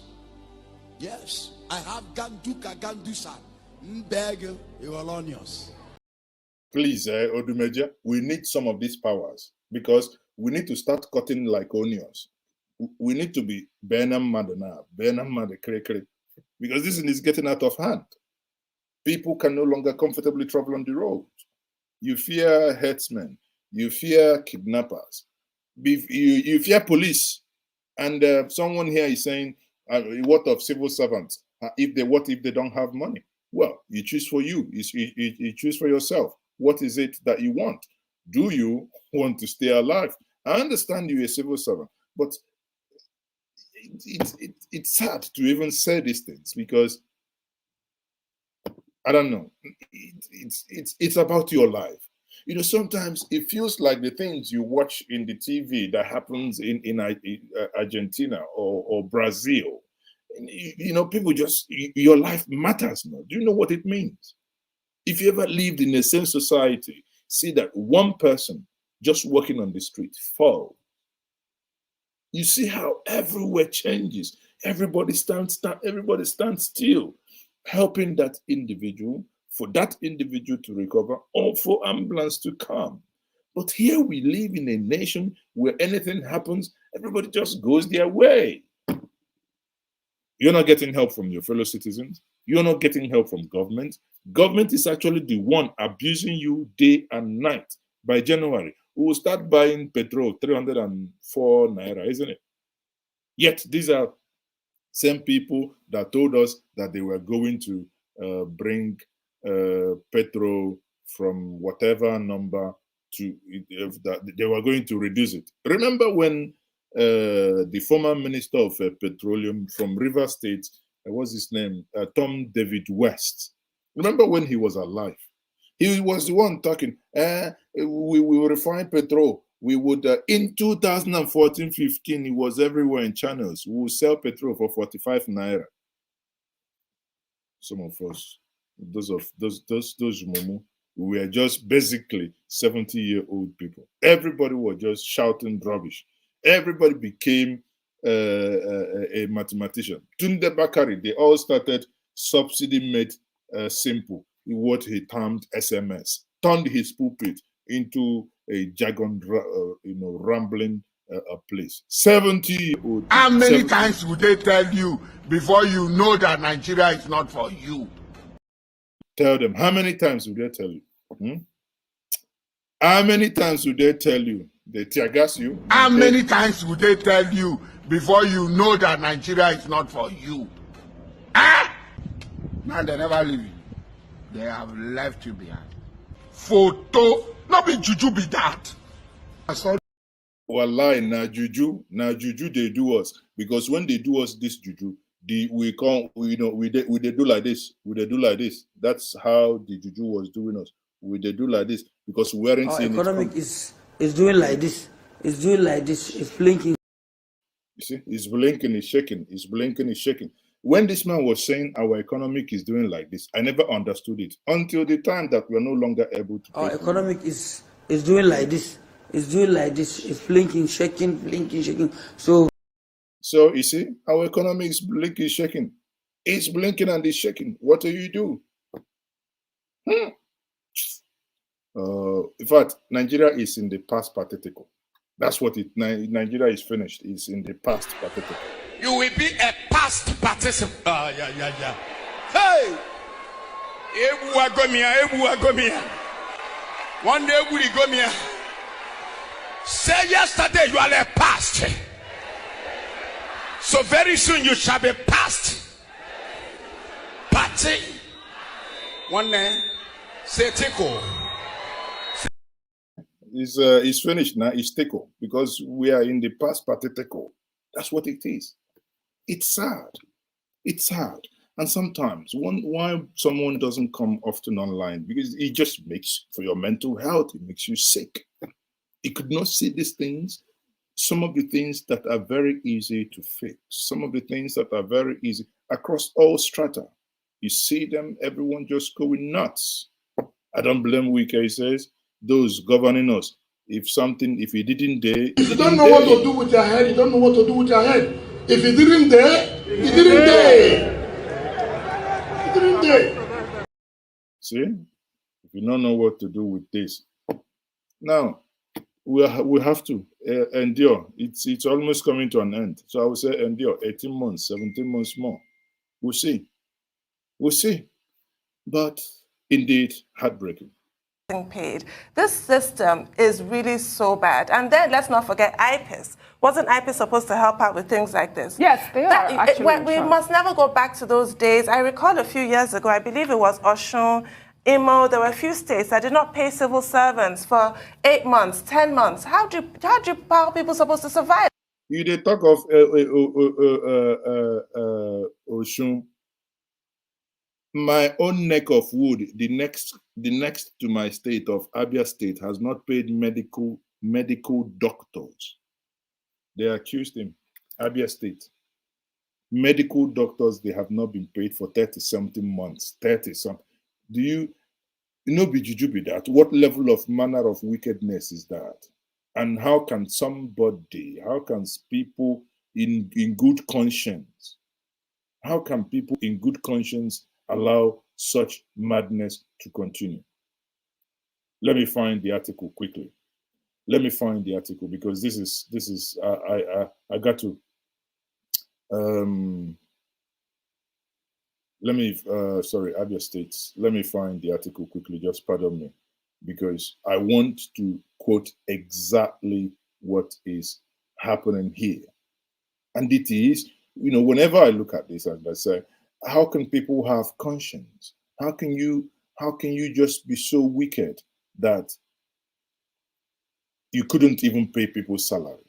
Yes. I have Ganduka Gandusa. Mbeg, Iwalonios. Please, Odumeja, we need some of these powers because we need to start cutting like onions. We need to be Benham Madana, Benham Madakre, because this is getting out of hand. People can no longer comfortably travel on the road. You fear herdsmen, you fear kidnappers, you fear police. And someone here is saying, what of civil servants? What if they don't have money? Well, you choose for you. You choose for yourself. What is it that you want? Do you want to stay alive? I understand you're a civil servant, but it's sad to even say these things because I don't know. It's about your life. Sometimes it feels like the things you watch in the TV that happens in Argentina or Brazil. People just, your life matters now. Do you know what it means? If you ever lived in the same society, see that one person just walking on the street fall. You see how everywhere changes. Everybody stands still, helping that individual, for that individual to recover, or for ambulance to come. But here we live in a nation where anything happens, everybody just goes their way. You're not getting help from your fellow citizens. You're not getting help from government. Government is actually the one abusing you day and night. By January, we will start buying petrol, 304 naira, isn't it? Yet these are same people that told us that they were going to bring petrol from whatever number to, that they were going to reduce it. Remember when the former minister of petroleum from River State, what's his name? Tom David West. Remember when he was alive? He was the one talking, we will refine petrol. We would, in 2014-15, it was everywhere in channels. We will sell petrol for 45 naira. Some of us, those Momo, we were just basically 70-year-old people. Everybody was just shouting rubbish. Everybody became a mathematician. Tunde Bakari, they all started subsidy-made simple, what he termed SMS, turned his pulpit into a jargon, rambling place. 70. How many times would they tell you before you know that Nigeria is not for you? Tell them. How many times would they tell you? How many times would they tell you? They tear gas you. How many times would they tell you before you know that Nigeria is not for you? Ah! Now they never leave you. They have left you behind. Photo, not be juju be that. Wallahi, na juju they do us, because when they do us this juju, we do like this. We do like this. That's how the juju was doing us. We do like this because we weren't seeing economic is doing like this. It's doing like this. It's blinking. You see, it's blinking, it's shaking. It's blinking, it's shaking. When this man was saying our economic is doing like this, I never understood it until the time that we are no longer able to. Our economic is doing like this. It's doing like this. It's blinking, shaking, blinking, shaking. So you see, our economy is blinking, shaking. It's blinking and it's shaking. What do you do? In fact, Nigeria is in the past pathetical. That's what Nigeria is finished. It's in the past pathetical. You will be a past participant. Yeah. Hey! Ebu one day we go me. Say yesterday you are a past. So very soon you shall be past. Party. One day, say tickle. It's finished now. It's tickle because we are in the past pathetical. That's what it is. It's sad. It's sad. And sometimes why someone doesn't come often online, because it just makes for your mental health. It makes you sick. It could not see these things. Some of the things that are very easy to fix. Some of the things that are very easy across all strata. You see them, everyone just going nuts. I don't blame Wike, he says. Those governing us. If you didn't dare. If you don't know what to do with your head, you don't know what to do with your head. If you didn't dare, you didn't dare. You didn't dare. See? If you don't know what to do with this. Now, we have to endure. It's almost coming to an end. So I would say endure 18 months, 17 months more. We'll see. We'll see. But indeed, heartbreaking. Paid. This system is really so bad. And then let's not forget Ipis. Wasn't Ipis supposed to help out with things like this? Yes, they are. Actually, we must never go back to those days. I recall a few years ago, I believe it was Oshun, Imo, there were a few states that did not pay civil servants for 8 months, 10 months. How are people supposed to survive? You did talk of Oshun. My own neck of wood, the next to my state of Abia State, has not paid medical doctors. They accused him, Abia State. Medical doctors, they have not been paid for 30-something months. 30-something. Do you know, be that? What level of manner of wickedness is that? And how can people in good conscience, allow such madness to continue? Let me find the article quickly. Let me find the article, because this is I got to sorry, Abia States. Let me find the article quickly, just pardon me, because I want to quote exactly what is happening here. And it is, whenever I look at this, and I say, how can people have conscience? How can you just be so wicked that you couldn't even pay people's salary?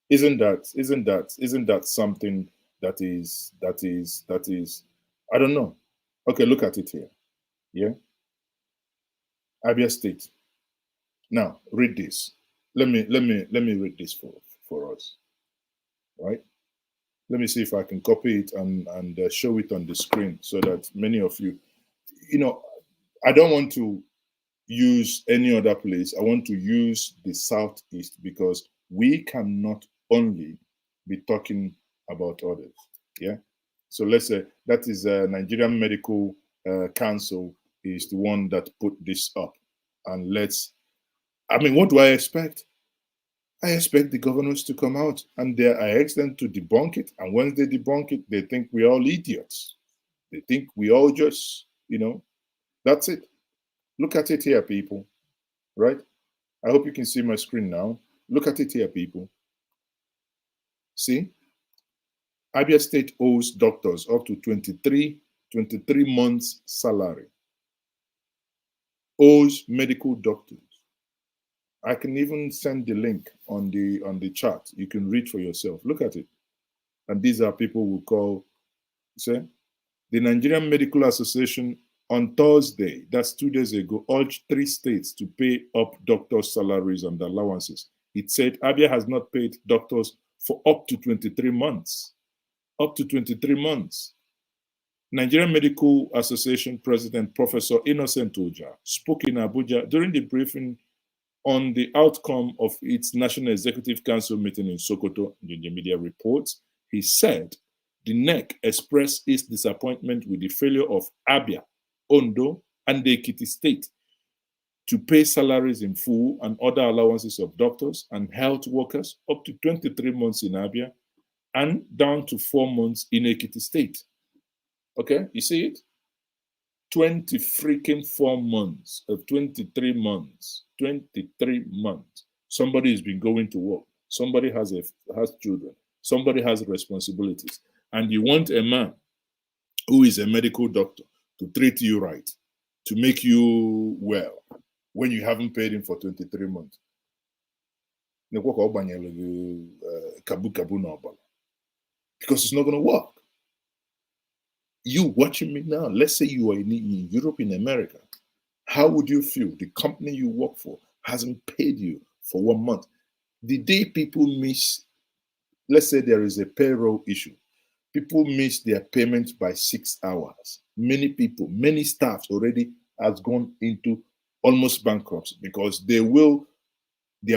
Isn't that something that is I don't know. Okay, look at it here. Yeah. Abia State. Now read this. Let me read this for us. Right? Let me see if I can copy it and show it on the screen so that many of you, I don't want to use any other place. I want to use the Southeast, because we cannot only be talking about others. Yeah. So let's say that is Nigerian medical Council is the one that put this up. And what do I expect? I expect the governors to come out, and I ask them to debunk it. And once they debunk it, they think we're all idiots. They think we all just, that's it. Look at it here, people, right? I hope you can see my screen now. Look at it here, people. See? Abia State owes doctors up to 23 months' salary. Owes medical doctors. I can even send the link on the chat. You can read for yourself. Look at it. And these are people who call, say, the Nigerian Medical Association on Thursday, that's 2 days ago, urged 3 states to pay up doctors' salaries and allowances. It said Abia has not paid doctors for up to 23 months. Up to 23 months. Nigerian Medical Association President Professor Innocent Oja spoke in Abuja during the briefing on the outcome of its National Executive Council meeting in Sokoto. The media reports, he said the NEC expressed its disappointment with the failure of Abia, Ondo, and the Ekiti State to pay salaries in full and other allowances of doctors and health workers up to 23 months in Abia and down to 4 months in Ekiti State. Okay, you see it? 4 months of 23 months. 23 months. Somebody has been going to work. Somebody has children. Somebody has responsibilities. And you want a man who is a medical doctor to treat you right, to make you well, when you haven't paid him for 23 months. Because it's not going to work. You watching me now, let's say you are in Europe, in America. How would you feel? The company you work for hasn't paid you for 1 month. The day people miss, let's say there is a payroll issue, people miss their payment by 6 hours. Many people, many staffs already has gone into almost bankruptcy because their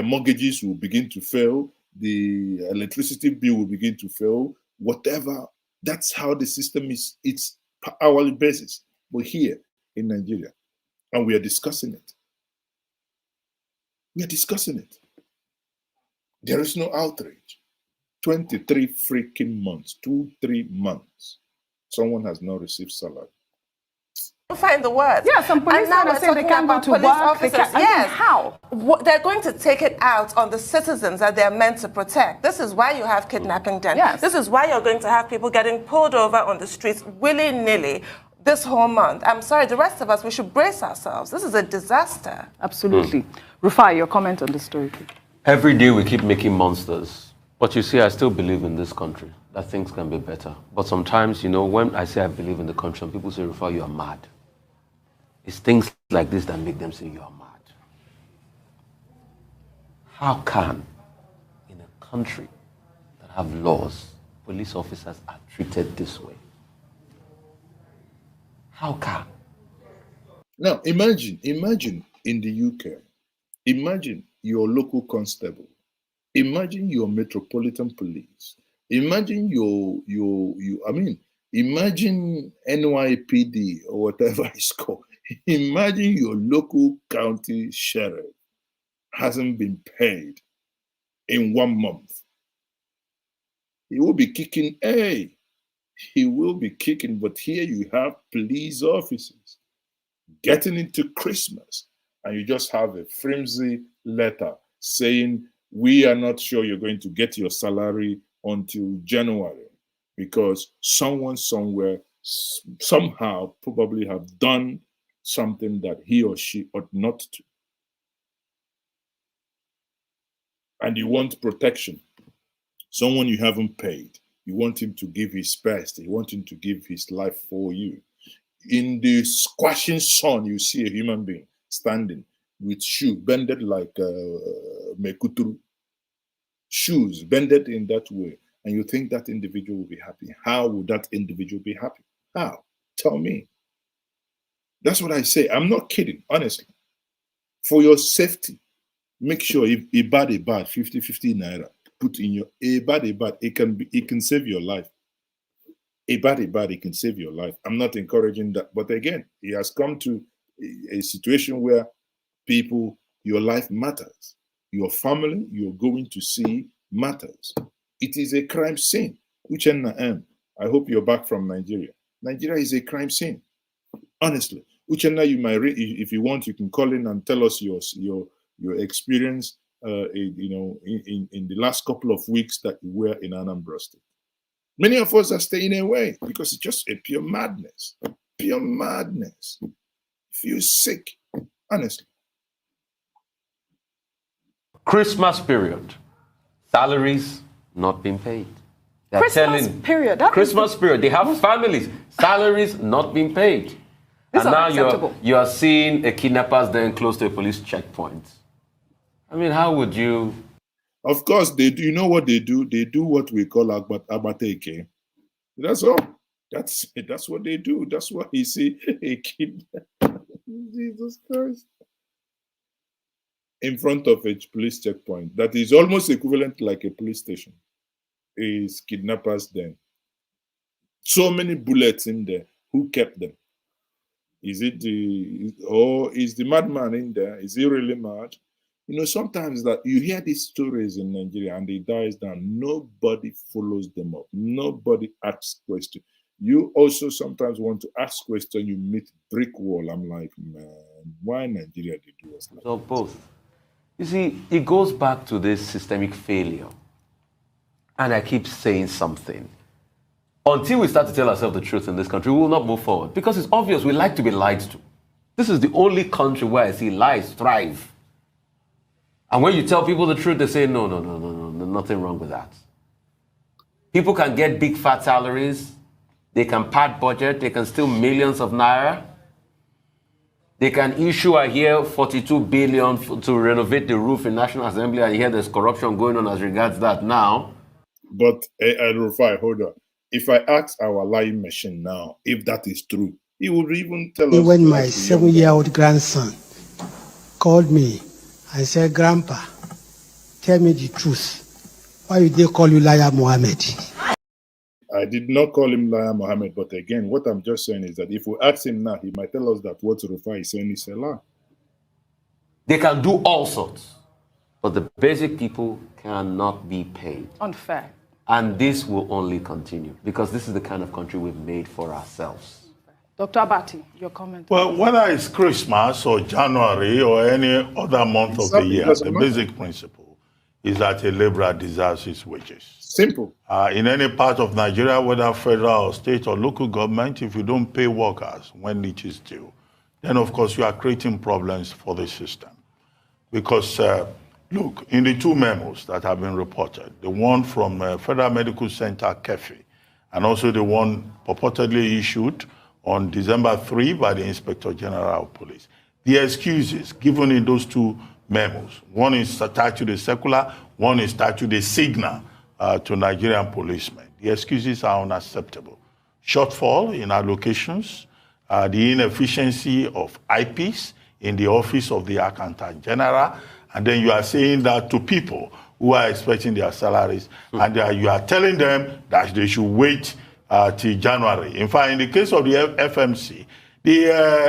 mortgages will begin to fail, the electricity bill will begin to fail, whatever. That's how the system is. It's per hourly basis. But here in Nigeria, and we are discussing it. We are discussing it. There is no outrage. 23 freaking months, 2-3 months. Someone has not received salary. Find the words. Yeah, some police are saying they can't go to work. Officers. Yes. How? They're going to take it out on the citizens that they're meant to protect. This is why you have kidnapping done. Yes. This is why you're going to have people getting pulled over on the streets willy-nilly this whole month. I'm sorry, the rest of us, we should brace ourselves. This is a disaster. Absolutely. Rufai, your comment on the story, please. Every day we keep making monsters. But you see, I still believe in this country, that things can be better. But sometimes, when I say I believe in the country, and people say, Rufai, you are mad. It's things like this that make them say you are mad. How can, in a country that have laws, police officers are treated this way? How can? Now, imagine in the UK, imagine your local constable, imagine your metropolitan police, imagine imagine NYPD or whatever it's called. Imagine your local county sheriff hasn't been paid in 1 month. He will be kicking, he will be kicking, but here you have police officers getting into Christmas, and you just have a flimsy letter saying, we are not sure you're going to get your salary until January because someone somewhere somehow probably have done something that he or she ought not to. And you want protection. Someone you haven't paid. You want him to give his best. You want him to give his life for you. In the squashing sun, you see a human being standing with shoes bended like mekuturu. Shoes bended in that way. And you think that individual will be happy. How would that individual be happy? How? Tell me. That's what I say. I'm not kidding, honestly. For your safety, make sure if a bad 50 naira, put in your a bad, it can save your life. a body can save your life. I'm not encouraging that. But again, it has come to a situation where people, your life matters. Your family you're going to see matters. It is a crime scene. Uchenna M, I hope you're back from Nigeria. Nigeria is a crime scene. Honestly. Uchenna, you might if you want, you can call in and tell us your experience in the last couple of weeks that you were in Anambra State. Many of us are staying away because it's just a pure madness. Pure madness. Feel sick, honestly. Christmas period. Salaries not being paid. They're Christmas period. Christmas period. They have families. Salaries not being paid. This and now unacceptable. you are seeing a kidnappers then close to a police checkpoint. I mean, how would you? Of course, they do. You know what they do? They do what we call abateke. That's all. That's what they do. That's why you see a kid. Jesus Christ. In front of a police checkpoint that is almost equivalent to like a police station. Is kidnappers then. So many bullets in there. Who kept them? Is it is the madman in there? Is he really mad? You know, sometimes that you hear these stories in Nigeria and they dies down. Nobody follows them up. Nobody asks questions. You also sometimes want to ask questions. You meet brick wall. I'm like, man, why Nigeria did do us like So both. You see, it goes back to this systemic failure. And I keep saying something. Until we start to tell ourselves the truth in this country, we will not move forward. Because it's obvious we like to be lied to. This is the only country where I see lies thrive. And when you tell people the truth, they say, no, nothing wrong with that. People can get big fat salaries. They can pad budget. They can steal millions of naira. They can issue, I hear, 42 billion to renovate the roof in National Assembly. I hear there's corruption going on as regards that now. But, Rufai, hold on. If I ask our lying machine now, if that is true, he would even tell us. When my 7-year-old grandson called me and said, Grandpa, tell me the truth. Why did they call you Liar Mohammed? I did not call him Liar Mohammed, but again, what I'm just saying is that if we ask him now, he might tell us that what Rufai is saying is a lie. They can do all sorts, but the basic people cannot be paid. Unfair. And this will only continue because this is the kind of country we've made for ourselves. Dr. Abati, your comment. Well, whether it's Christmas or January or any other month of the year, the basic principle is that a laborer deserves his wages. Simple. In any part of Nigeria, whether federal or state or local government, if you don't pay workers when it is due, then of course you are creating problems for the system. Because look, in the two memos that have been reported, the one from Federal Medical Center, Kefi, and also the one purportedly issued on December 3 by the Inspector General of Police, the excuses given in those two memos, one is attached to the circular, one is attached to the signal to Nigerian policemen. The excuses are unacceptable. Shortfall in allocations, the inefficiency of Ipis in the office of the Accountant General, and then you are saying that to people who are expecting their salaries, and you are telling them that they should wait till January. In fact, in the case of the FMC, the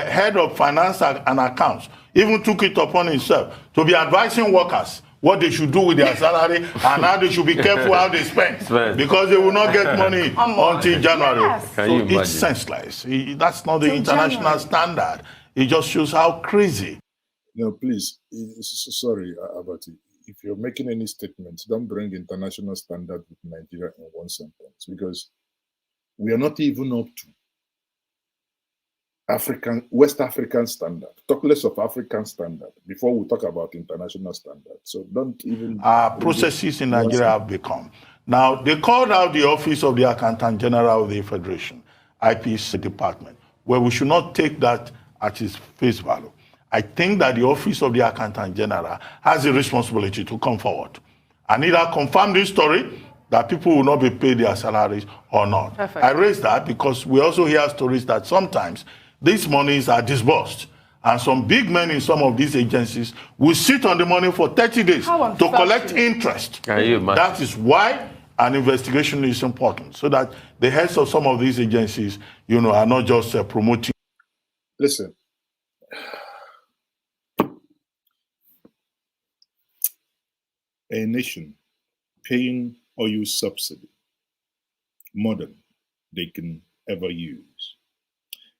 head of finance and accounts even took it upon himself to be advising workers what they should do with their salary and how they should be careful how they spend, because they will not get money until January. Yes. So it's senseless. That's not the international standard. It just shows how crazy. No, please, sorry, Abati. If you're making any statements, don't bring international standard with Nigeria in one sentence, because we are not even up to West African standard. Talk less of African standard before we talk about international standard. So don't even... processes in Nigeria have become. Now, they called out the Office of the Accountant General of the Federation, Ipis department, where we should not take that at its face value. I think that the Office of the Accountant General has a responsibility to come forward and either confirm this story that people will not be paid their salaries or not. Perfect. I raise that because we also hear stories that sometimes these monies are disbursed and some big men in some of these agencies will sit on the money for 30 days to collect interest. Can you imagine? That is why an investigation is important so that the heads of some of these agencies, are not just promoting. Listen, a nation paying oil subsidy more than they can ever use.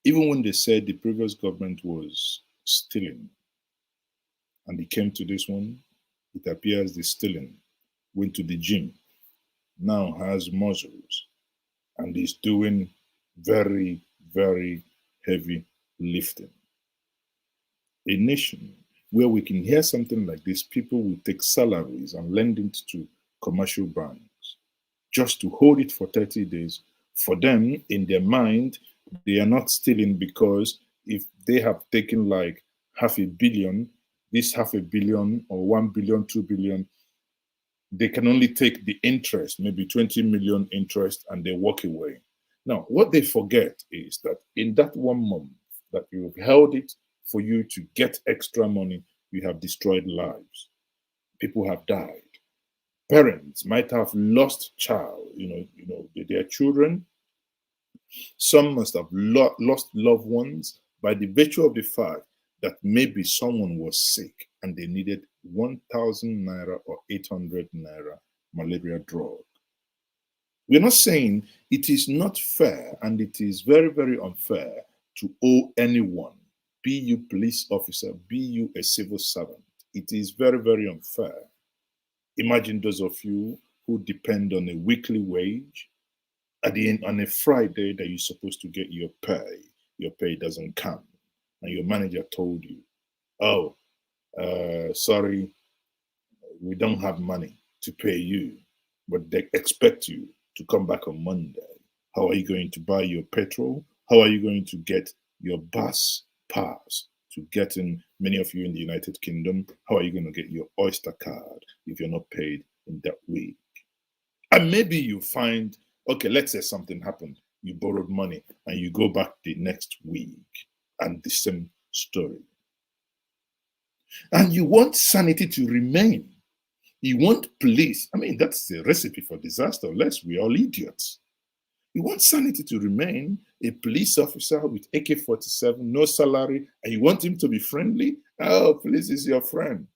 Even when they said the previous government was stealing, and they came to this one, it appears the stealing went to the gym, now has muscles, and is doing very, very heavy lifting. A nation where we can hear something like this, people will take salaries and lend it to commercial banks just to hold it for 30 days. For them, in their mind, they are not stealing, because if they have taken like $500 million, this $500 million or 1 billion, 2 billion, they can only take the interest, maybe 20 million interest, and they walk away. Now, what they forget is that in that 1 month that you've held it for you to get extra money, you have destroyed lives. People have died. Parents might have lost child, their children. Some must have lost loved ones by the virtue of the fact that maybe someone was sick and they needed 1,000 naira or 800 naira malaria drug. We're not saying it is not fair, and it is very, very unfair to owe anyone, be you police officer, be you a civil servant. It is very, very unfair. Imagine those of you who depend on a weekly wage. At the end, on a Friday that you're supposed to get your pay doesn't come. And your manager told you, oh, sorry, we don't have money to pay you, but they expect you to come back on Monday. How are you going to buy your petrol? How are you going to get your bus pass to get in? Many of you in the United Kingdom, how are you going to get your Oyster card if you're not paid in that week? And maybe you find, okay, let's say something happened. You borrowed money and you go back the next week, and the same story. And you want sanity to remain. You want police. I mean, that's the recipe for disaster, unless we're all idiots. You want sanity to remain, a police officer with AK-47, no salary, and you want him to be friendly? Oh, police is your friend.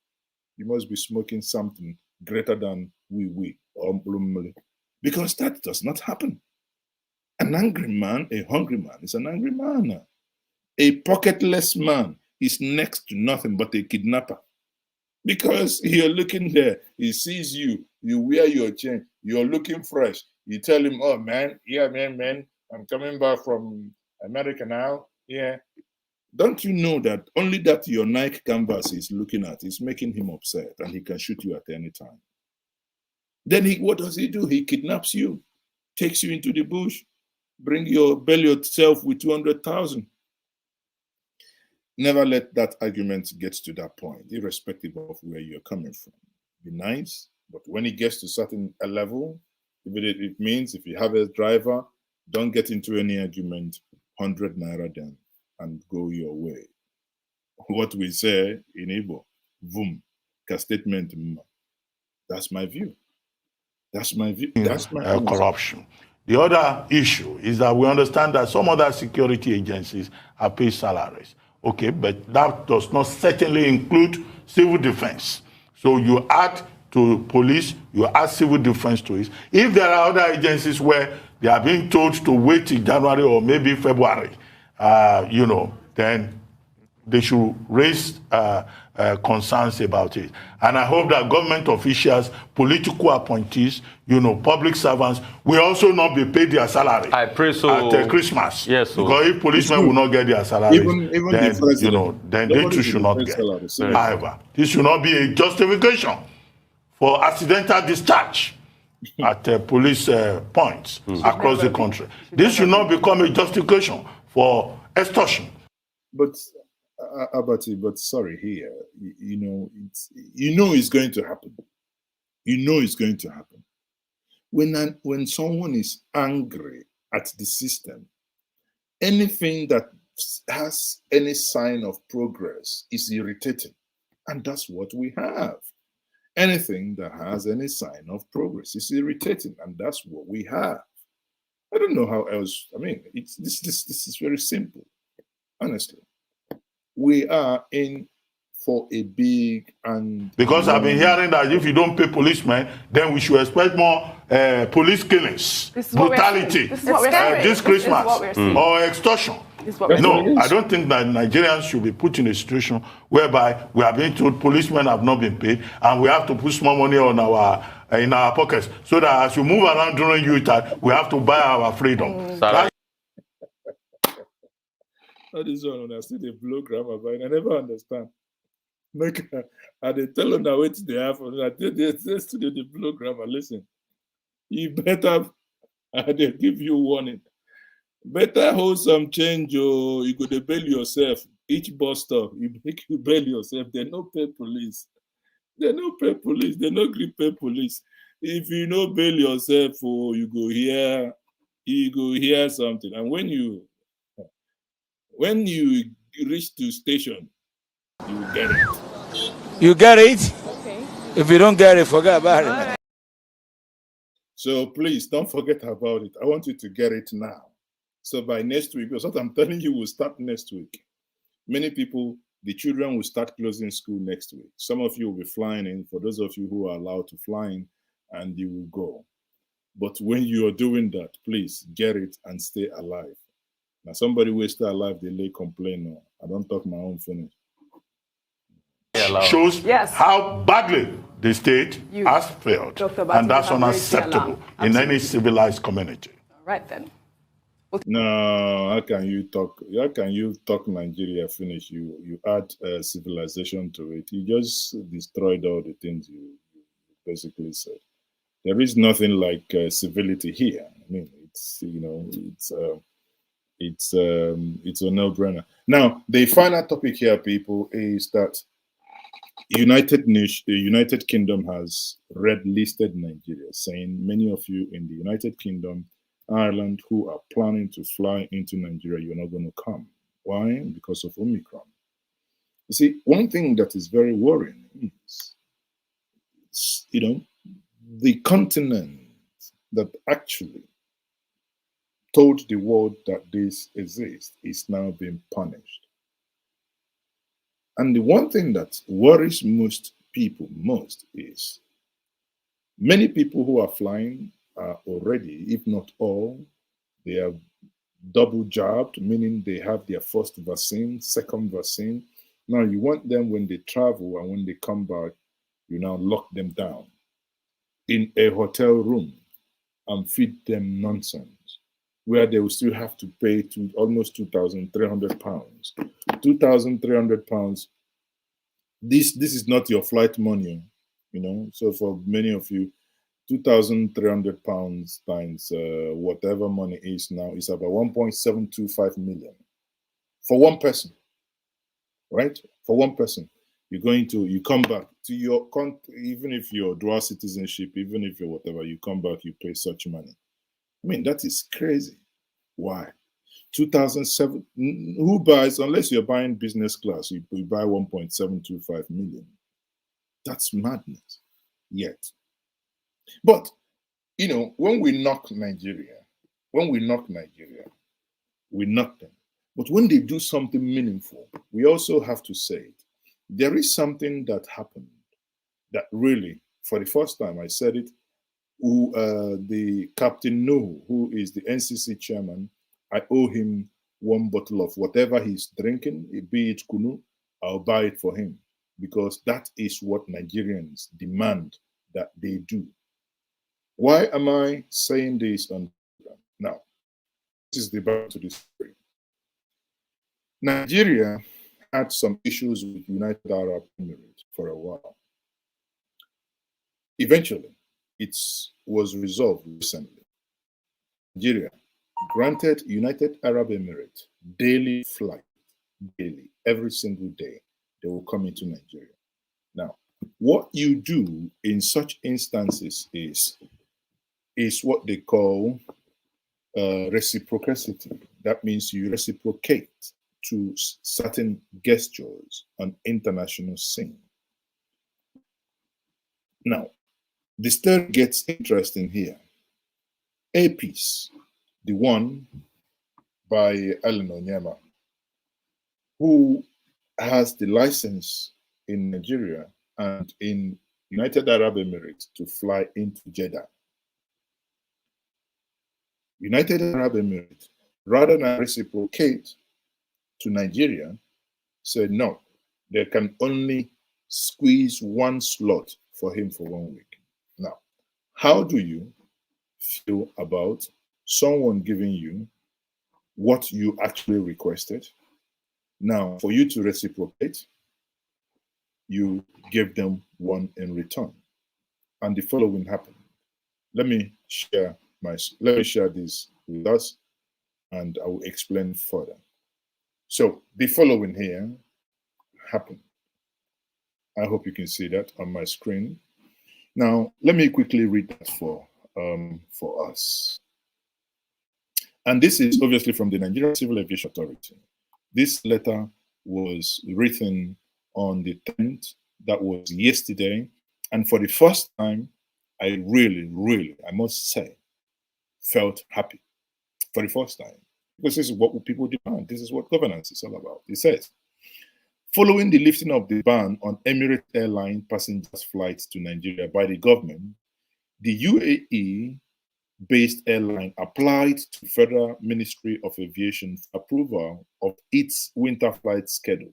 You must be smoking something greater than we, because that does not happen. An angry man, a hungry man, is an angry man. A pocketless man is next to nothing but a kidnapper. Because you're looking there, he sees you, you wear your chain, you're looking fresh. You tell him, oh man, yeah, man, I'm coming back from America now. Yeah. Don't you know that only that your Nike canvas is looking at is making him upset, and he can shoot you at any time? Then what does he do? He kidnaps you, takes you into the bush, bring your belly yourself with 200,000. Never let that argument get to that point, irrespective of where you're coming from. Be nice, but when it gets to certain level, it means if you have a driver, don't get into any argument, 100 naira then, and go your way. What we say in Igbo, vum, ka statement. That's my view. That's my view. That's my corruption. The other issue is that we understand that some other security agencies are paid salaries. Okay, but that does not certainly include civil defense. So you add to police, you add civil defense to it. If there are other agencies where they are being told to wait till January or maybe February, then they should raise concerns about it. And I hope that government officials, political appointees, public servants will also not be paid their salary. I pray so. At Christmas. Yes. So. Because if policemen will not get their salaries, even then they too should not get. However, this should not be a justification for accidental discharge at police points across the country. This should not become a justification for extortion. But Abati, but sorry here, it's going to happen. It's going to happen. When someone is angry at the system, anything that has any sign of progress is irritating. And that's what we have. anything that has any sign of progress. It's irritating, and that's what we have. I don't know how else. I mean, it's this is very simple. Honestly, we are in for a big and because I've been hearing that if you don't pay policemen, then we should expect more police killings, brutality this Christmas, or extortion. No, I don't think that Nigerians should be put in a situation whereby we are being told policemen have not been paid and we have to put small money on our in our pockets so that as you move around during youth time, we have to buy our freedom. That is one when I see the blow grammar, but I never understand. Like, and they tell them that wait they have they study the blow grammar. Listen, you better they give you warning. Better hold some change, or you go to bail yourself. Each bus stop, you make you bail yourself. They no pay police. They no pay police. They no gree pay police. If you no bail yourself, or you go hear something. And when you reach to station, you get it. You get it? Okay. If you don't get it, forget about it. So please don't forget about it. I want you to get it now. So by next week, because what I'm telling you will start next week. Many people, the children will start closing school next week. Some of you will be flying in, for those of you who are allowed to fly in, and you will go. But when you are doing that, please get it and stay alive. Now somebody will stay alive, they lay complain. No, I don't talk my own finish. Shows how badly the state has failed. And that's unacceptable in any civilized community. All right then. No, how can you talk Nigeria finish? You add civilization to it. You just destroyed all the things you basically said. There is nothing like civility here. I mean, it's a no-brainer. Now, the final topic here, people, is that the United Kingdom has red-listed Nigeria, saying many of you in the United Kingdom, Ireland, who are planning to fly into Nigeria, you're not going to come. Why? Because of Omicron. You see, one thing that is very worrying is, the continent that actually told the world that this exists is now being punished. And the one thing that worries most people is many people who are flying are already, if not all, they are double jabbed, meaning they have their first vaccine, second vaccine. Now you want them when they travel and when they come back, you now lock them down in a hotel room and feed them nonsense, where they will still have to pay almost £2,300. £2,300. This is not your flight money, So for many of you, £2,300 times whatever money is now is about 1.725 million for one person, right? For one person, you come back to your country, even if you're dual citizenship, even if you're whatever, you come back, you pay such money. I mean, that is crazy. Why? 2007, who buys, unless you're buying business class, you buy 1.725 million. That's madness. Yet. But, when we knock Nigeria, we knock them. But when they do something meaningful, we also have to say it. There is something that happened that really, for the first time, I said it, the Captain Nuhu, who is the NCC chairman, I owe him one bottle of whatever he's drinking, be it kunu, I'll buy it for him, because that is what Nigerians demand that they do. Why am I saying this on now? This is the back to the story. Nigeria had some issues with United Arab Emirates for a while. Eventually, it was resolved recently. Nigeria granted United Arab Emirates daily flight, every single day, they will come into Nigeria. Now, what you do in such instances is what they call reciprocity. That means you reciprocate to certain gestures on international scene. Now, the story gets interesting here. Ipis, the one by Alan Onyema, who has the license in Nigeria and in United Arab Emirates to fly into Jeddah. United Arab Emirates, rather than reciprocate to Nigeria, said no, they can only squeeze one slot for him for 1 week. Now, how do you feel about someone giving you what you actually requested? Now, for you to reciprocate, you give them one in return. And the following happened. Let me share this with us, and I will explain further. So the following here happened. I hope you can see that on my screen. Now, let me quickly read that for us. And this is obviously from the Nigerian Civil Aviation Authority. This letter was written on the 10th, that was yesterday. And for the first time, I really, I must say, felt happy for the first time. Because this is what people demand. This is what governance is all about. It says, following the lifting of the ban on Emirates Airline passengers flights to Nigeria by the government, the UAE-based airline applied to Federal Ministry of Aviation for approval of its winter flight schedule.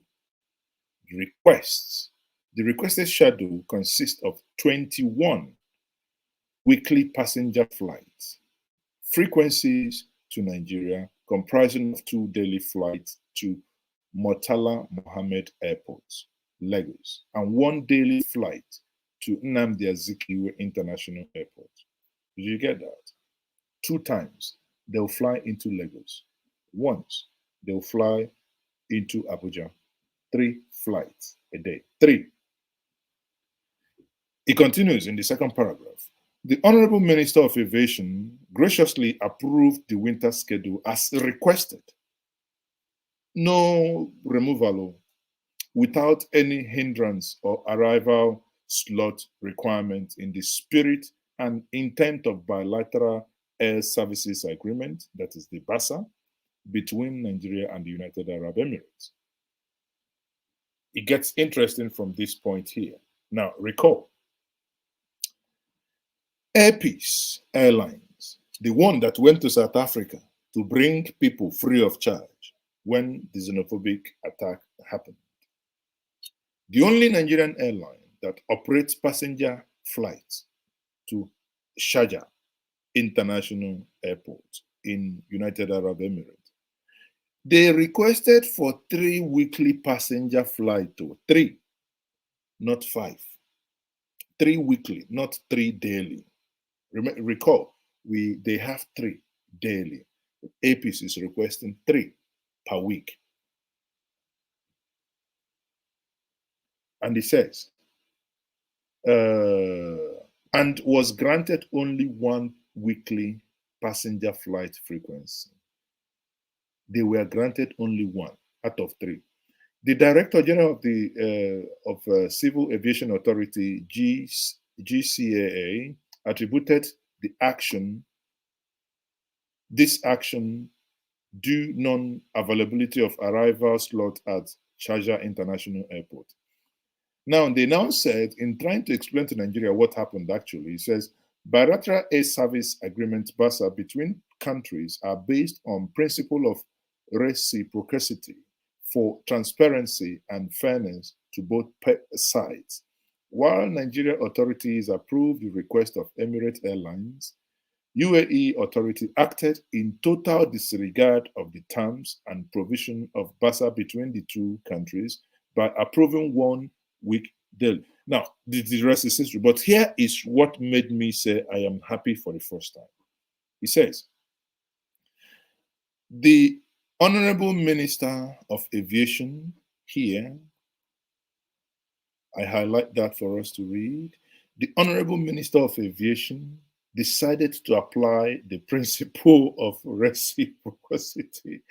The requested schedule consists of 21 weekly passenger flights, frequencies to Nigeria comprising of 2 daily flights to Murtala Mohammed Airport, Lagos, and 1 daily flight to Nnamdi Azikiwe International Airport. Did you get that? 2 times they'll fly into Lagos. Once they'll fly into Abuja. 3 flights a day. 3. It continues in the second paragraph. The Honorable Minister of Aviation graciously approved the winter schedule as requested. No removal without any hindrance or arrival slot requirement in the spirit and intent of bilateral air services agreement, that is the BASA, between Nigeria and the United Arab Emirates. It gets interesting from this point here. Now, recall, Ipis Airlines, the one that went to South Africa to bring people free of charge when the xenophobic attack happened. The only Nigerian airline that operates passenger flights to Sharjah International Airport in United Arab Emirates. They requested for 3 weekly passenger flights to 3, not 5. 3 weekly, not 3 daily. Recall, they have 3 daily. Ipis is requesting 3 per week. And it says, and was granted only 1 weekly passenger flight frequency. They were granted only 1 out of 3. The Director General of the Civil Aviation Authority, GCAA, attributed this action due non-availability of arrival slot at Sharjah International Airport. Now, they now said, in trying to explain to Nigeria what happened actually, it says, bilateral air service agreements, BASA, between countries are based on principle of reciprocity for transparency and fairness to both sides. While Nigerian authorities approved the request of Emirates Airlines, UAE authority acted in total disregard of the terms and provision of BASA between the 2 countries by approving 1 week deal. Now, the rest is history, but here is what made me say I am happy for the first time. He says, the Honorable Minister of Aviation here, I highlight that for us to read. The Honorable Minister of Aviation decided to apply the principle of reciprocity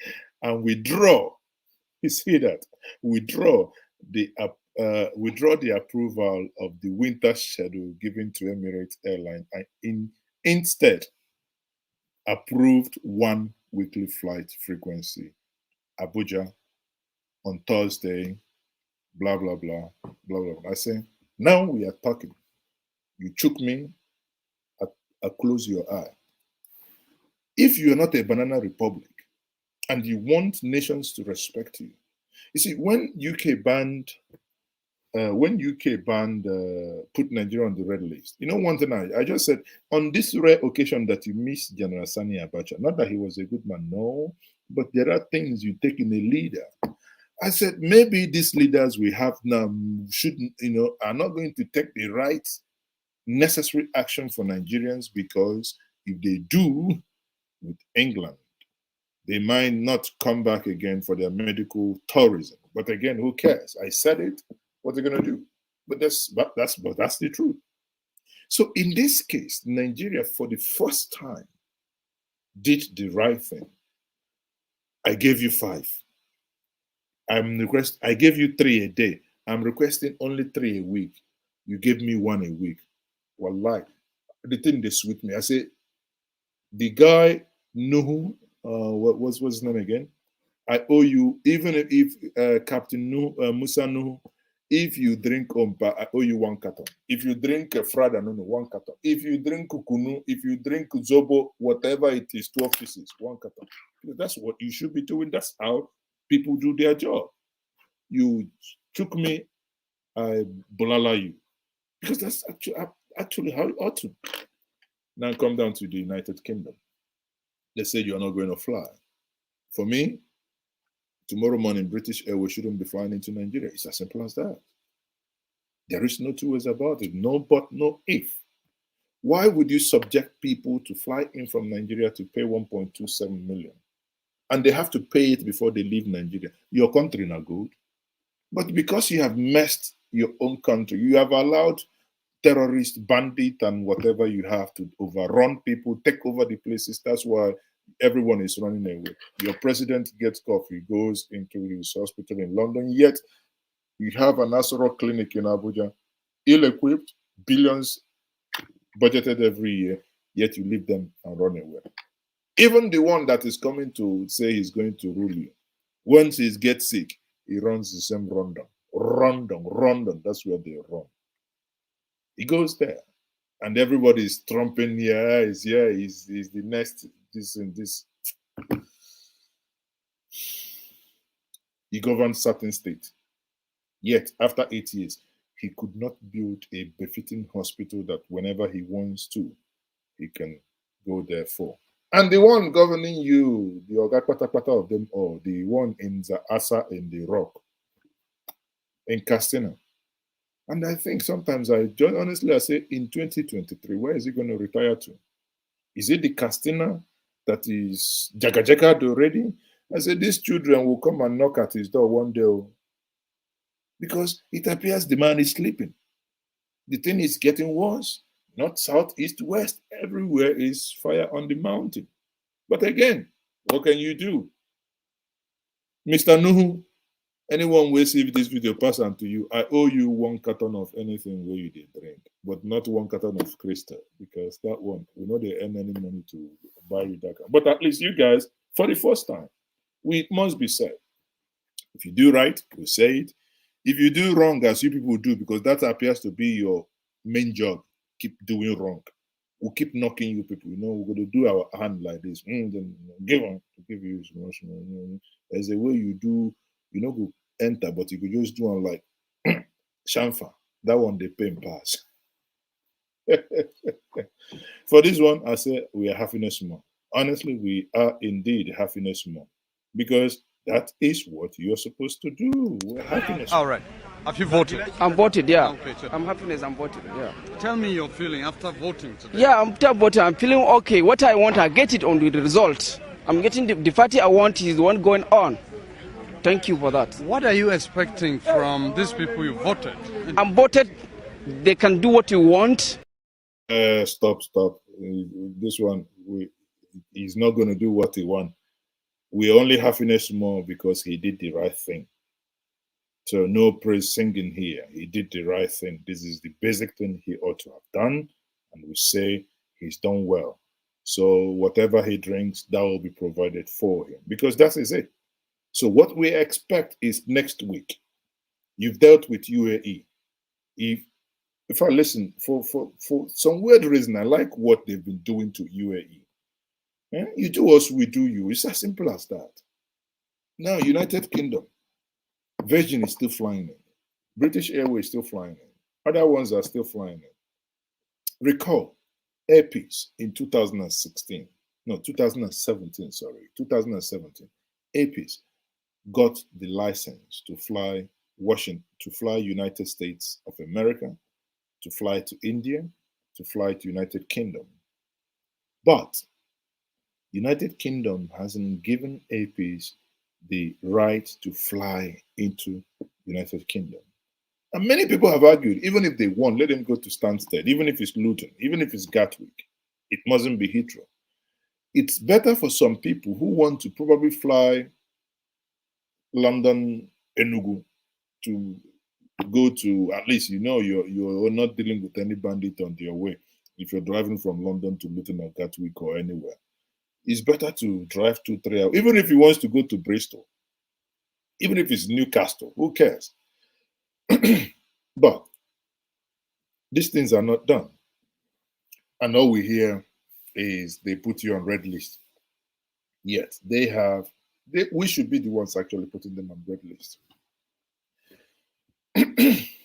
and withdraw, you see that, withdraw the withdraw the approval of the winter schedule given to Emirates Airline and instead approved one weekly flight frequency, Abuja, on Thursday, blah, blah, blah, blah, blah. I say, now we are talking. You choke me, I close your eye. If you are not a banana republic and you want nations to respect you, you see, when UK banned, put Nigeria on the red list, you know, one thing I just said, on this rare occasion that you miss General Sani Abacha, not that he was a good man, no, but there are things you take in a leader. I said, maybe these leaders we have now shouldn't, you know, are not going to take the right necessary action for Nigerians, because if they do with England, they might not come back again for their medical tourism. But again, who cares? I said it. What are they going to do? But that's the truth. So in this case, Nigeria, for the first time, did the right thing. I gave you 5. I gave you 3 a day. I'm requesting only 3 a week. You gave me 1 a week. Wallahi, the thing they sweet me. I say, the guy Nuhu, what was his name again? I owe you, even if Captain Musa Nuhu, if you drink Ompa, I owe you 1 carton. If you drink Frada, no, 1 carton. If you drink Kukunu, if you drink Zobo, whatever it is, 12 pieces, 1 carton. That's what you should be doing. That's how people do their job. You took me, I bulala you. Because that's actually how it ought to. Now come down to the United Kingdom. They say you are not going to fly. For me, tomorrow morning, British Airways shouldn't be flying into Nigeria. It's as simple as that. There is no 2 ways about it. No but, no if. Why would you subject people to fly in from Nigeria to pay 1.27 million? And they have to pay it before they leave Nigeria. Your country not good. But because you have messed your own country, you have allowed terrorists, bandits, and whatever you have to overrun people, take over the places. That's why everyone is running away. Your president gets coffee, goes into his hospital in London, yet you have an Asoro clinic in Abuja, ill-equipped, billions budgeted every year, yet you leave them and run away. Even the one that is coming to say he's going to rule you, once he gets sick, he runs the same rundown. Rundown, that's where they run. He goes there, and everybody is trumping, he's the next, this and this. He governs certain states. Yet, after 8 years, he could not build a befitting hospital that whenever he wants to, he can go there for. And the one governing you, the Oga Patapata of them all, the one in the Asa in the Rock, in Castina. And I think sometimes honestly, I say in 2023, where is he going to retire to? Is it the Castina that is jagajagad already? I said, these children will come and knock at his door one day. Because it appears the man is sleeping. The thing is getting worse. North, south, east, west, everywhere is fire on the mountain. But again, what can you do? Mr. Nuhu, anyone will see this video pass on to you, I owe you 1 carton of anything where you did drink, but not 1 carton of crystal, because that one, we know they earn any money to buy you that. But at least you guys, for the first time, it must be said. If you do right, we say it. If you do wrong, as you people do, because that appears to be your main job, keep doing wrong. We'll keep knocking you people. You know, we're going to do our hand like this. Then give on to give you emotion. There's a way you do, you know, go enter, but you could just do on like Shamfa. That one they pay and pass. For this one, I say we are happiness more. Honestly, we are indeed happiness more, because that is what you're supposed to do. We're happiness. All right. Have you voted? I'm voted, yeah. Okay, I'm happiness, I'm voted, yeah. Tell me your feeling after voting today. Yeah, after voting, I'm feeling okay. What I want, I get it on the result. I'm getting the party I want is the one going on. Thank you for that. What are you expecting from these people you voted? I'm voted. They can do what you want. Stop. This one, he's not going to do what he wants. We only happiness more because he did the right thing. So no praise singing here. He did the right thing. This is the basic thing he ought to have done. And we say he's done well. So whatever he drinks, that will be provided for him. Because that is it. So what we expect is next week. You've dealt with UAE. If I listen, for some weird reason, I like what they've been doing to UAE. Yeah? You do us, we do you. It's as simple as that. Now, United Kingdom, Virgin is still flying in. British Airways is still flying in. Other ones are still flying in. Recall, Ipis in 2017, 2017, Ipis got the license to fly United States of America, to fly to India, to fly to United Kingdom. But United Kingdom hasn't given Ipis the right to fly into United Kingdom. And many people have argued, even if they want, let them go to Stansted, even if it's Luton, even if it's Gatwick, it mustn't be Heathrow. It's better for some people who want to probably fly London, Enugu, to go to, at least you're not dealing with any bandit on your way. If you're driving from London to Luton or Gatwick or anywhere, it's better to drive 2-3 hours. Even if he wants to go to Bristol, even if it's Newcastle, who cares? But these things are not done. And all we hear is they put you on red list. Yet we should be the ones actually putting them on red list.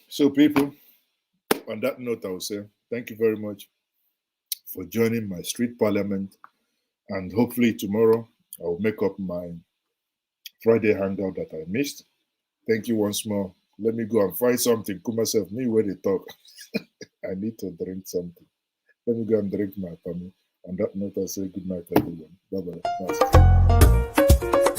So people, on that note, I will say thank you very much for joining my street parliament. And hopefully tomorrow I will make up my Friday hangout that I missed. Thank you once more. Let me go and find something. Cool myself, me where they talk. I need to drink something. Let me go and drink my tummy. On that note, I say good night, everyone. Bye-bye. Bye.